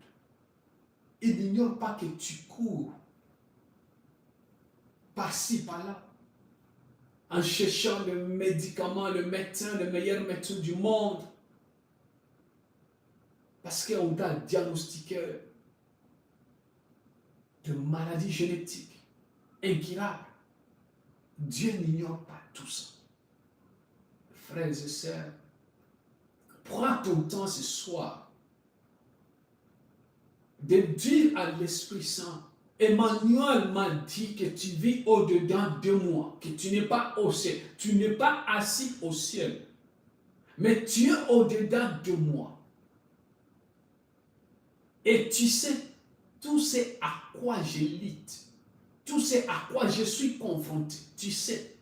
A: Il n'ignore pas que tu cours par-ci, par-là, en cherchant le médicament, le médecin, le meilleur médecin du monde. parce qu'on t'a diagnostiqué de maladies génétiques incurables. Dieu n'ignore pas tout ça. Frères et sœurs, prends ton temps ce soir de dire à l'Esprit Saint, Emmanuel m'a dit que tu vis au-dedans de moi, que tu n'es pas au ciel, tu n'es pas assis au ciel, mais tu es au-dedans de moi. Et tu sais, tout ce à quoi je lutte, tout ce à quoi je suis confronté, tu sais.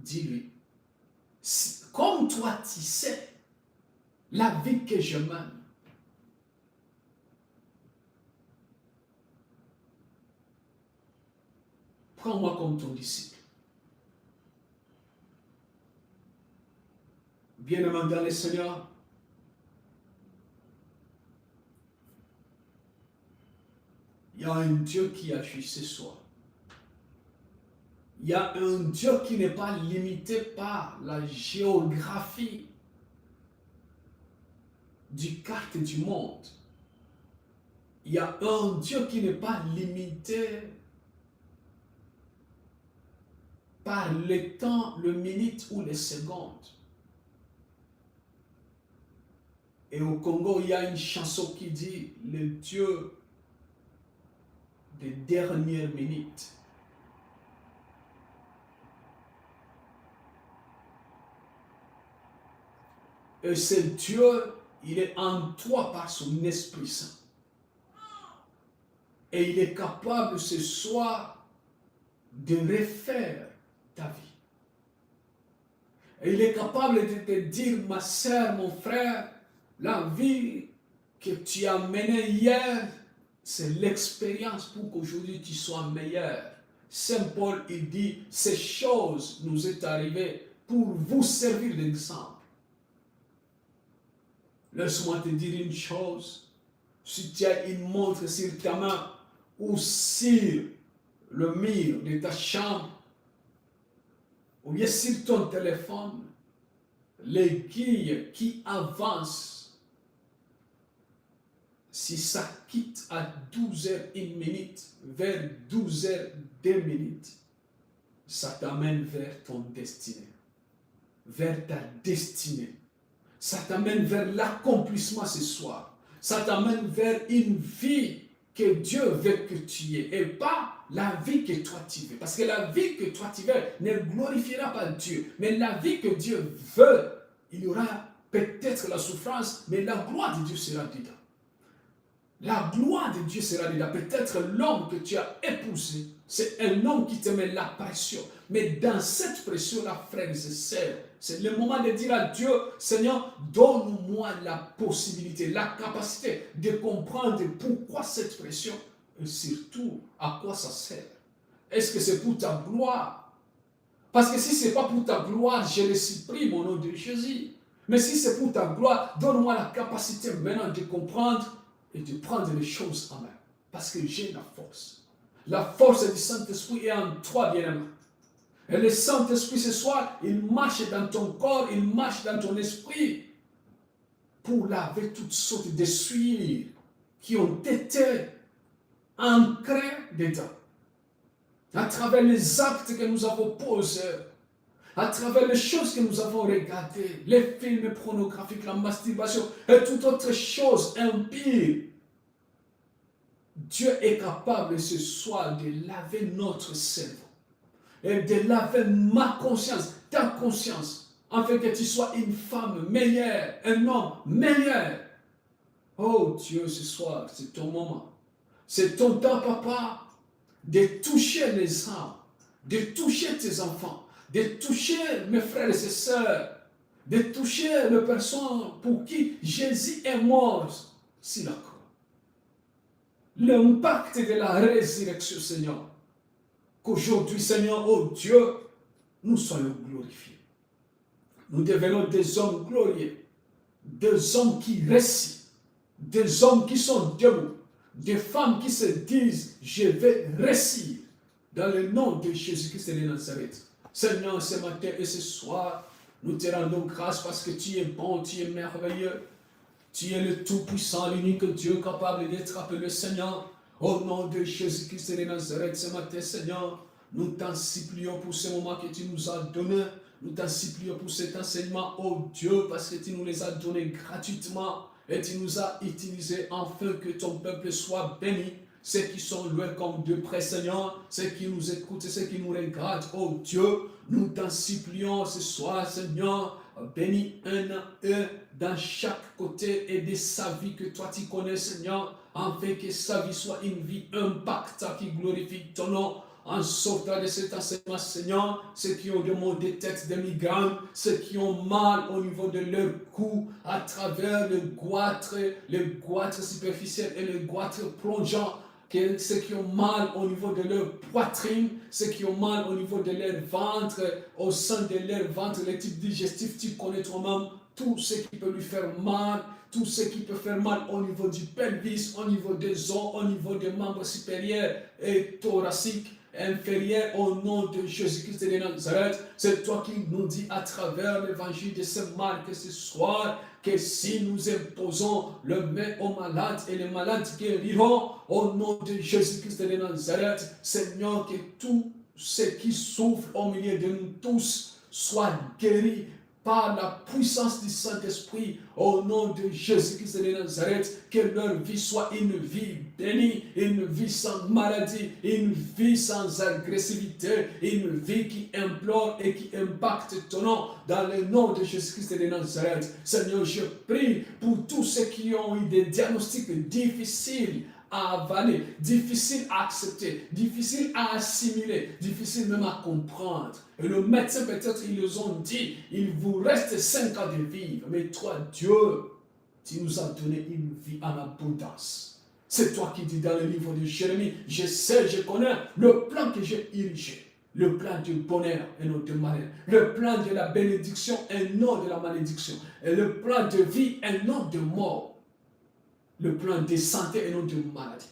A: Dis-lui, comme toi tu sais la vie que je mène, prends-moi comme ton disciple. Bien-aimé dans le Seigneur, il y a un Dieu qui agit ce soir. Il y a un Dieu qui n'est pas limité par la géographie du carte du monde. Il y a un Dieu qui n'est pas limité par le temps, le minute ou les secondes. Et au Congo, il y a une chanson qui dit « Le Dieu des dernières minutes ». Et ce Dieu, il est en toi par son Esprit Saint. Et il est capable ce soir de refaire ta vie. Et il est capable de te dire, ma sœur, mon frère, la vie que tu as menée hier, c'est l'expérience pour qu'aujourd'hui tu sois meilleur. Saint Paul, il dit, ces choses nous est arrivées pour vous servir d'exemple. Laisse-moi te dire une chose. Si tu as une montre sur ta main ou sur le mur de ta chambre ou bien sur ton téléphone, l'aiguille qui avance, si ça quitte à 12h01, vers 12h02, ça t'amène vers ton destinée, vers ta destinée. Ça t'amène vers l'accomplissement ce soir. Ça t'amène vers une vie que Dieu veut que tu aies et pas la vie que toi tu veux. Parce que la vie que toi tu veux ne glorifiera pas Dieu. Mais la vie que Dieu veut, il y aura peut-être la souffrance, mais la gloire de Dieu sera dedans. La gloire de Dieu sera dedans. Peut-être l'homme que tu as épousé, c'est un homme qui te met la pression. Mais dans cette pression-là, frères et sœurs, c'est le moment de dire à Dieu, Seigneur, donne-moi la possibilité, la capacité de comprendre pourquoi cette pression et surtout à quoi ça sert. Est-ce que c'est pour ta gloire? Parce que si ce n'est pas pour ta gloire, je le supprime au nom de Jésus. Mais si c'est pour ta gloire, donne-moi la capacité maintenant de comprendre et de prendre les choses en main. Parce que j'ai la force. La force du Saint-Esprit est en toi, bien-aimé. Et le Saint-Esprit ce soir, il marche dans ton corps, il marche dans ton esprit pour laver toutes sortes de souillures qui ont été ancrées dedans. À travers les actes que nous avons posés, à travers les choses que nous avons regardées, les films pornographiques, la masturbation et toute autre chose impure. Dieu est capable ce soir de laver notre cerveau et de laver ma conscience, ta conscience, afin que tu sois une femme meilleure, un homme meilleur. Oh Dieu, ce soir, c'est ton moment. C'est ton temps, papa, de toucher les âmes, de toucher tes enfants, de toucher mes frères et ses sœurs, de toucher les personnes pour qui Jésus est mort sur la croix. L'impact de la résurrection, Seigneur. Qu'aujourd'hui, Seigneur, oh Dieu, nous soyons glorifiés. Nous devenons des hommes glorieux, des hommes qui réussissent, des hommes qui sont debout, des femmes qui se disent, je vais réussir dans le nom de Jésus-Christ de Nazareth. Seigneur, ce matin et ce soir, Nous te rendons grâce parce que tu es bon, tu es merveilleux. Tu es le Tout-Puissant, l'unique Dieu capable d'être appelé Seigneur. Au nom de Jésus-Christ de Nazareth, ce matin, Seigneur, nous t'en supplions pour ce moment que tu nous as donné. Nous t'en supplions pour cet enseignement, oh Dieu, parce que tu nous les as donnés gratuitement et tu nous as utilisés afin que ton peuple soit béni. Ceux qui sont loin comme de près, Seigneur, ceux qui nous écoutent, ceux qui nous regardent, oh Dieu, nous t'en supplions ce soir, Seigneur, bénis un à un dans chaque côté et de sa vie que toi tu connais, Seigneur, afin que sa vie soit une vie impactante qui glorifie ton nom. En sortant de cet enseignement, Seigneur, ceux qui ont demandé tête de migraine, ceux qui ont mal au niveau de leur cou, à travers le goitre superficiel et le goitre plongeant, ceux qui ont mal au niveau de leur poitrine, ceux qui ont mal au niveau de leur ventre, au sein de leur ventre, les types digestifs, tu connais toi-même tout ce qui peut lui faire mal, tout ce qui peut faire mal au niveau du pelvis, au niveau des os, au niveau des membres supérieurs et thoraciques, inférieurs, au nom de Jésus-Christ de Nazareth. C'est toi qui nous dis à travers l'évangile de ce mal que ce soir, que si nous imposons le main aux malades et les malades guériront, au nom de Jésus-Christ de Nazareth, Seigneur, que tous ceux qui souffrent au milieu de nous tous soient guéris par la puissance du Saint-Esprit, au nom de Jésus-Christ de Nazareth, que leur vie soit une vie bénie, une vie sans maladie, une vie sans agressivité, une vie qui implore et qui impacte ton nom, dans le nom de Jésus-Christ de Nazareth. Seigneur, je prie pour tous ceux qui ont eu des diagnostics difficiles à avaler, difficile à accepter, difficile à assimiler, difficile même à comprendre. Et le médecin, peut-être, ils nous ont dit, il vous reste 5 ans de vivre, mais toi, Dieu, tu nous as donné une vie en abondance. C'est toi qui dis dans le livre de Jérémie, je sais, je connais le plan que j'ai érigé. Le plan du bonheur et non de malheur. Le plan de la bénédiction et non de la malédiction. Et le plan de vie et non de mort. Le plan de santé et non de maladie.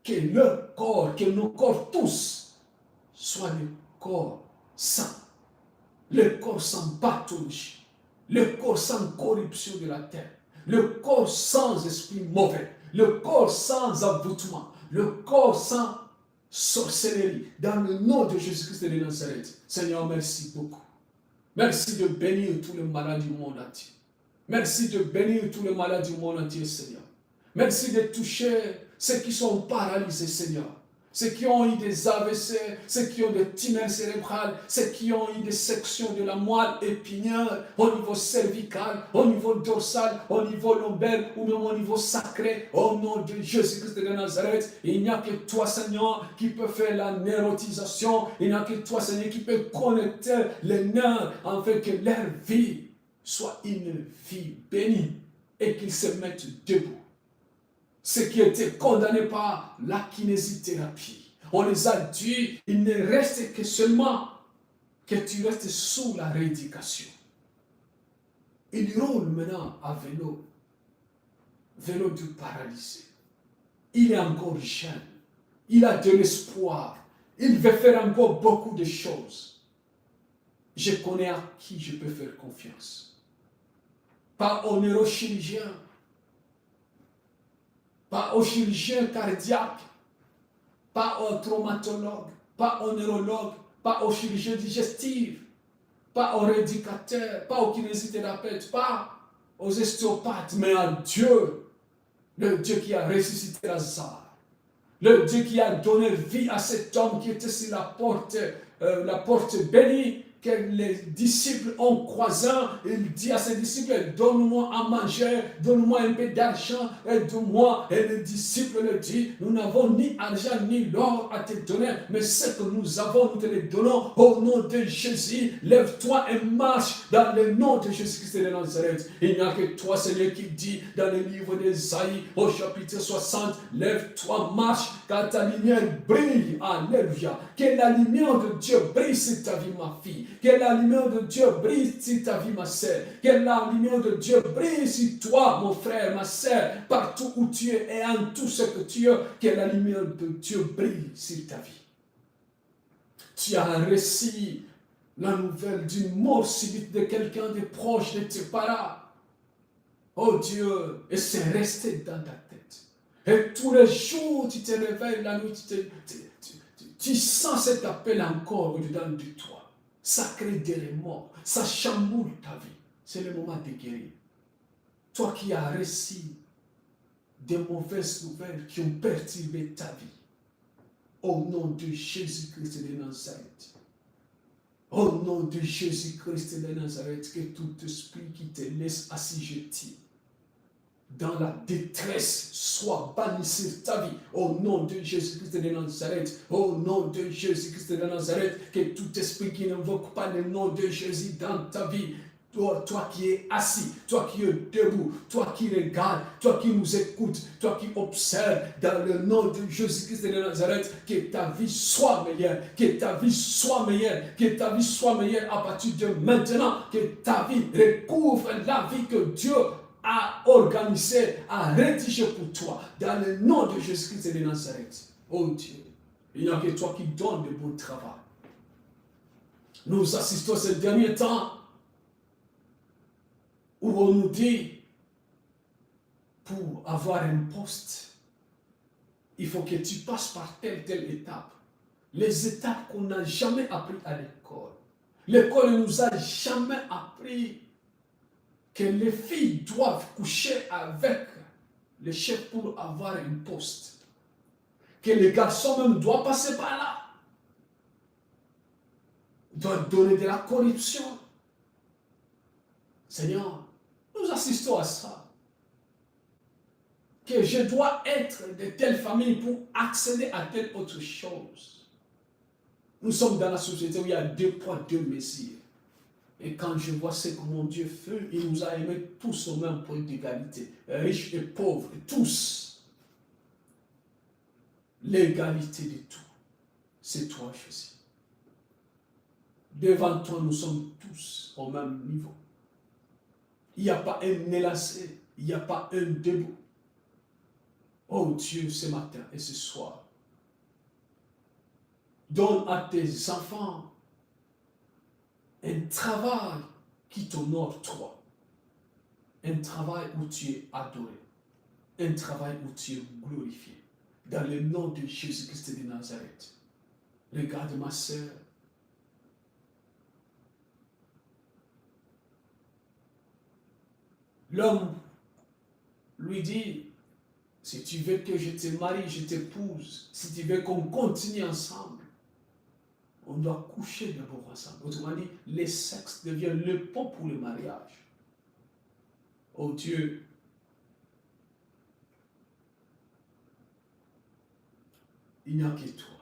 A: Que leur corps, que nos corps tous soient le corps sain. Le corps sans pathologie. Le corps sans corruption de la terre. Le corps sans esprit mauvais. Le corps sans avoutement. Le corps sans sorcellerie. Dans le nom de Jésus-Christ de Nazareth. Seigneur, merci beaucoup. Merci de bénir tous les malades du monde entier. Merci de bénir tous les malades du monde entier, Seigneur. Merci de toucher ceux qui sont paralysés, Seigneur. Ceux qui ont eu des AVC, ceux qui ont des tumeurs cérébrales, ceux qui ont eu des sections de la moelle épinière au niveau cervical, au niveau dorsal, au niveau lombaire ou même au niveau sacré. Au nom de Jésus-Christ de Nazareth, il n'y a que toi, Seigneur, qui peut faire la neurotisation. Il n'y a que toi, Seigneur, qui peut connecter les nerfs afin que leur vie soit une vie bénie et qu'ils se mettent debout. Ceux qui étaient condamnés par la kinésithérapie, on les a dit, il ne reste que seulement que tu restes sous la rééducation. Il roule maintenant à vélo, vélo du paralysé. Il est encore jeune, il a de l'espoir, il veut faire encore beaucoup de choses. Je connais à qui je peux faire confiance. Pas au neurochirurgien, pas au chirurgien cardiaque, pas au traumatologue, pas au neurologue, pas au chirurgien digestif, pas au rééducateur, pas au kinésithérapeute, pas aux ostéopathes, mais à Dieu, le Dieu qui a ressuscité Lazare, le Dieu qui a donné vie à cet homme qui était sur la porte bénie, que les disciples ont croisé. Il dit à ses disciples, donne-moi à manger, donne-moi un peu d'argent, aide-moi. Et les disciples le disent, nous n'avons ni argent ni l'or à te donner, mais ce que nous avons, nous te le donnons au nom de Jésus. Lève-toi et marche dans le nom de Jésus-Christ de Nazareth. Il n'y a que toi, Seigneur, qui dit dans le livre d'Ésaïe, au chapitre 60, lève-toi, marche, car ta lumière brille. Alléluia. Que la lumière de Dieu brille sur ta vie, ma fille. Que la lumière de Dieu brille sur ta vie, ma sœur. Que la lumière de Dieu brille sur toi, mon frère, ma sœur, partout où tu es et en tout ce que tu es. Que la lumière de Dieu brille sur ta vie. Tu as un récit la nouvelle d'une mort subite de quelqu'un de proche de tes parents. Oh Dieu, et c'est resté dans ta tête. Et tous les jours, tu te réveilles, la nuit, tu sens cet appel encore au-dedans de toi. Ça crée des remords, ça chamboule ta vie. C'est le moment de guérir. Toi qui as reçu des mauvaises nouvelles qui ont perturbé ta vie, au nom de Jésus-Christ de Nazareth. Au nom de Jésus-Christ de Nazareth, que tout esprit qui te laisse assujetti dans la détresse soit banni sur ta vie. Au nom de Jésus-Christ de Nazareth. Au nom de Jésus-Christ de Nazareth, que tout esprit qui n'invoque pas le nom de Jésus dans ta vie, toi qui es assis, toi qui es debout, toi qui regardes, toi qui nous écoutes, toi qui observes, dans le nom de Jésus-Christ de Nazareth, que ta vie soit meilleure, que ta vie soit meilleure, que ta vie soit meilleure à partir de maintenant, que ta vie recouvre la vie que Dieu a organisé, a rédigé pour toi, dans le nom de Jésus-Christ de Nazareth. Oh Dieu, il n'y a que toi qui donnes de bon travail. Nous assistons ces derniers temps où on nous dit, pour avoir un poste, il faut que tu passes par telle étape. Les étapes qu'on n'a jamais appris à l'école. L'école ne nous a jamais appris que les filles doivent coucher avec les chefs pour avoir un poste. Que les garçons même doivent passer par là. Doivent donner de la corruption. Seigneur, nous assistons à ça. Que je dois être de telle famille pour accéder à telle autre chose. Nous sommes dans la société où il y a 2 poids, 2 mesures. Et quand je vois ce que mon Dieu fait, il nous a aimés tous au même point d'égalité, riches et pauvres, tous. L'égalité de tout, c'est toi, Jésus. Devant toi, nous sommes tous au même niveau. Il n'y a pas un élancé, il n'y a pas un debout. Oh Dieu, ce matin et ce soir, donne à tes enfants un travail qui t'honore toi. Un travail où tu es adoré. Un travail où tu es glorifié. Dans le nom de Jésus-Christ de Nazareth. Regarde ma sœur. L'homme lui dit, si tu veux que je te marie, je t'épouse. Si tu veux qu'on continue ensemble, on doit coucher d'abord ensemble. Autrement dit, le sexe devient le pont pour le mariage. Oh Dieu, il n'y a que toi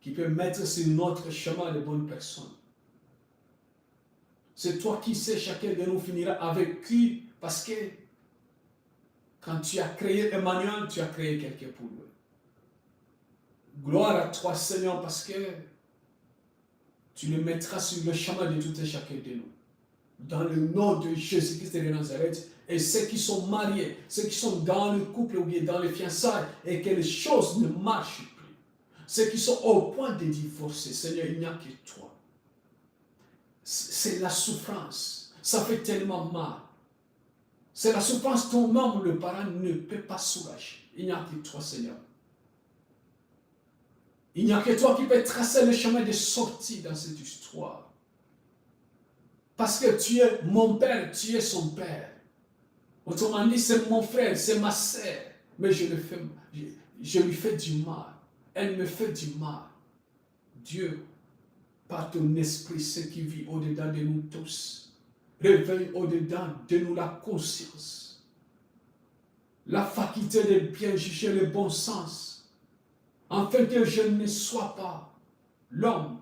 A: qui peux mettre sur notre chemin les bonnes personnes. C'est toi qui sais chacun de nous finira avec qui, parce que quand tu as créé Emmanuel, tu as créé quelqu'un pour lui. Gloire à toi, Seigneur, parce que tu le mettras sur le chemin de tout et chacun de nous. Dans le nom de Jésus-Christ de Nazareth, et ceux qui sont mariés, ceux qui sont dans le couple ou bien dans les fiançailles, et que les choses ne marchent plus, ceux qui sont au point de divorcer, Seigneur, il n'y a que toi. C'est la souffrance, ça fait tellement mal. C'est la souffrance dont même le parent ne peut pas soulager. Il n'y a que toi, Seigneur. Il n'y a que toi qui peux tracer le chemin de sortie dans cette histoire. Parce que tu es mon père, tu es son père. Autrement dit, c'est mon frère, c'est ma sœur. Mais je lui fais du mal. Elle me fait du mal. Dieu, par ton esprit, ce qui vit au-dedans de nous tous, réveille au-dedans de nous la conscience, la faculté de bien juger le bon sens, afin que je ne sois pas l'homme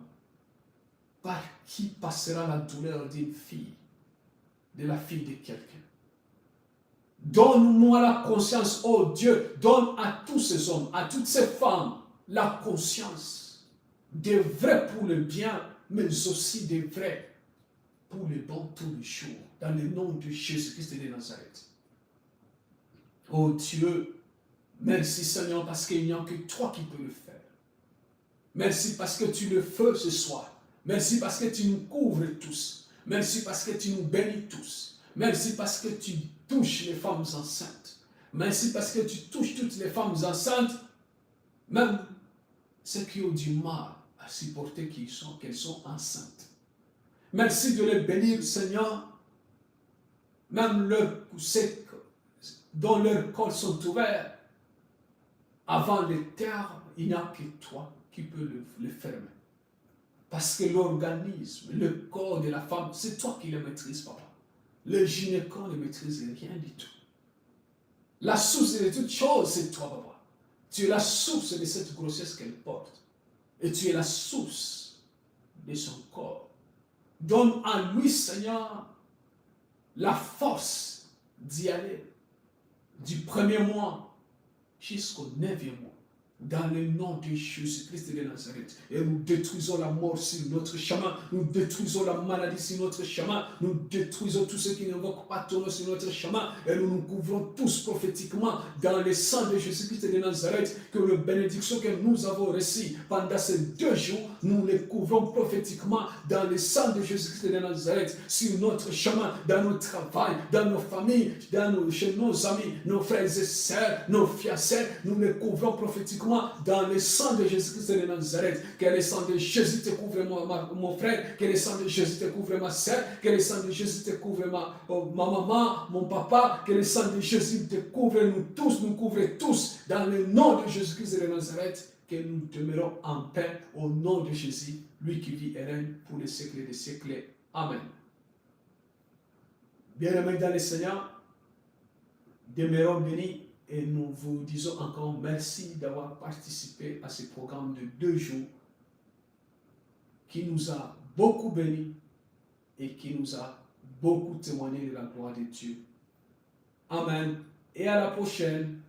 A: par qui passera la douleur d'une fille, de la fille de quelqu'un. Donne-moi la conscience, oh Dieu, donne à tous ces hommes, à toutes ces femmes, la conscience des vrais pour le bien, mais aussi des vrais pour le bon tous les jours, dans le nom de Jésus-Christ de Nazareth. Oh Dieu, merci Seigneur, parce qu'il n'y a que toi qui peux le faire. Merci parce que tu le fais ce soir. Merci parce que tu nous couvres tous. Merci parce que tu nous bénis tous. Merci parce que tu touches les femmes enceintes. Merci parce que tu touches toutes les femmes enceintes, même ceux qui ont du mal à supporter qu'elles sont enceintes. Merci de les bénir, Seigneur, même ceux dont leurs corps sont ouverts. Avant le terme, il n'y a que toi qui peux le fermer. Parce que l'organisme, le corps de la femme, c'est toi qui le maîtrises, papa. Le gynécologue ne maîtrise rien du tout. La source de toutes choses, c'est toi, papa. Tu es la source de cette grossesse qu'elle porte. Et tu es la source de son corps. Donne à lui, Seigneur, la force d'y aller du premier mois jusqu'au 9e mois. Dans le nom de Jésus-Christ de Nazareth. Et nous détruisons la mort sur notre chemin. Nous détruisons la maladie sur notre chemin. Nous détruisons tout ce qui n'invoque pas ton nom sur notre chemin. Et nous nous couvrons tous prophétiquement dans le sang de Jésus-Christ de Nazareth. Que les bénédictions que nous avons reçues pendant ces 2 jours, nous les couvrons prophétiquement dans le sang de Jésus-Christ de Nazareth. Sur notre chemin, dans notre travail, dans nos familles, chez nos amis, nos frères et sœurs, nos fiancés, nous les couvrons prophétiquement dans le sang de Jésus-Christ de Nazareth. Que le sang de Jésus te couvre mon frère, que le sang de Jésus te couvre ma soeur, que le sang de Jésus te couvre ma maman, mon papa, que le sang de Jésus te couvre nous couvre tous, dans le nom de Jésus-Christ de Nazareth, que nous demeurons en paix au nom de Jésus, lui qui vit et règne pour les siècles des siècles. Amen. Bien-aimés dans le Seigneur, demeurons bénis. Et nous vous disons encore merci d'avoir participé à ce programme de 2 jours qui nous a beaucoup bénis et qui nous a beaucoup témoigné de la gloire de Dieu. Amen. Et à la prochaine.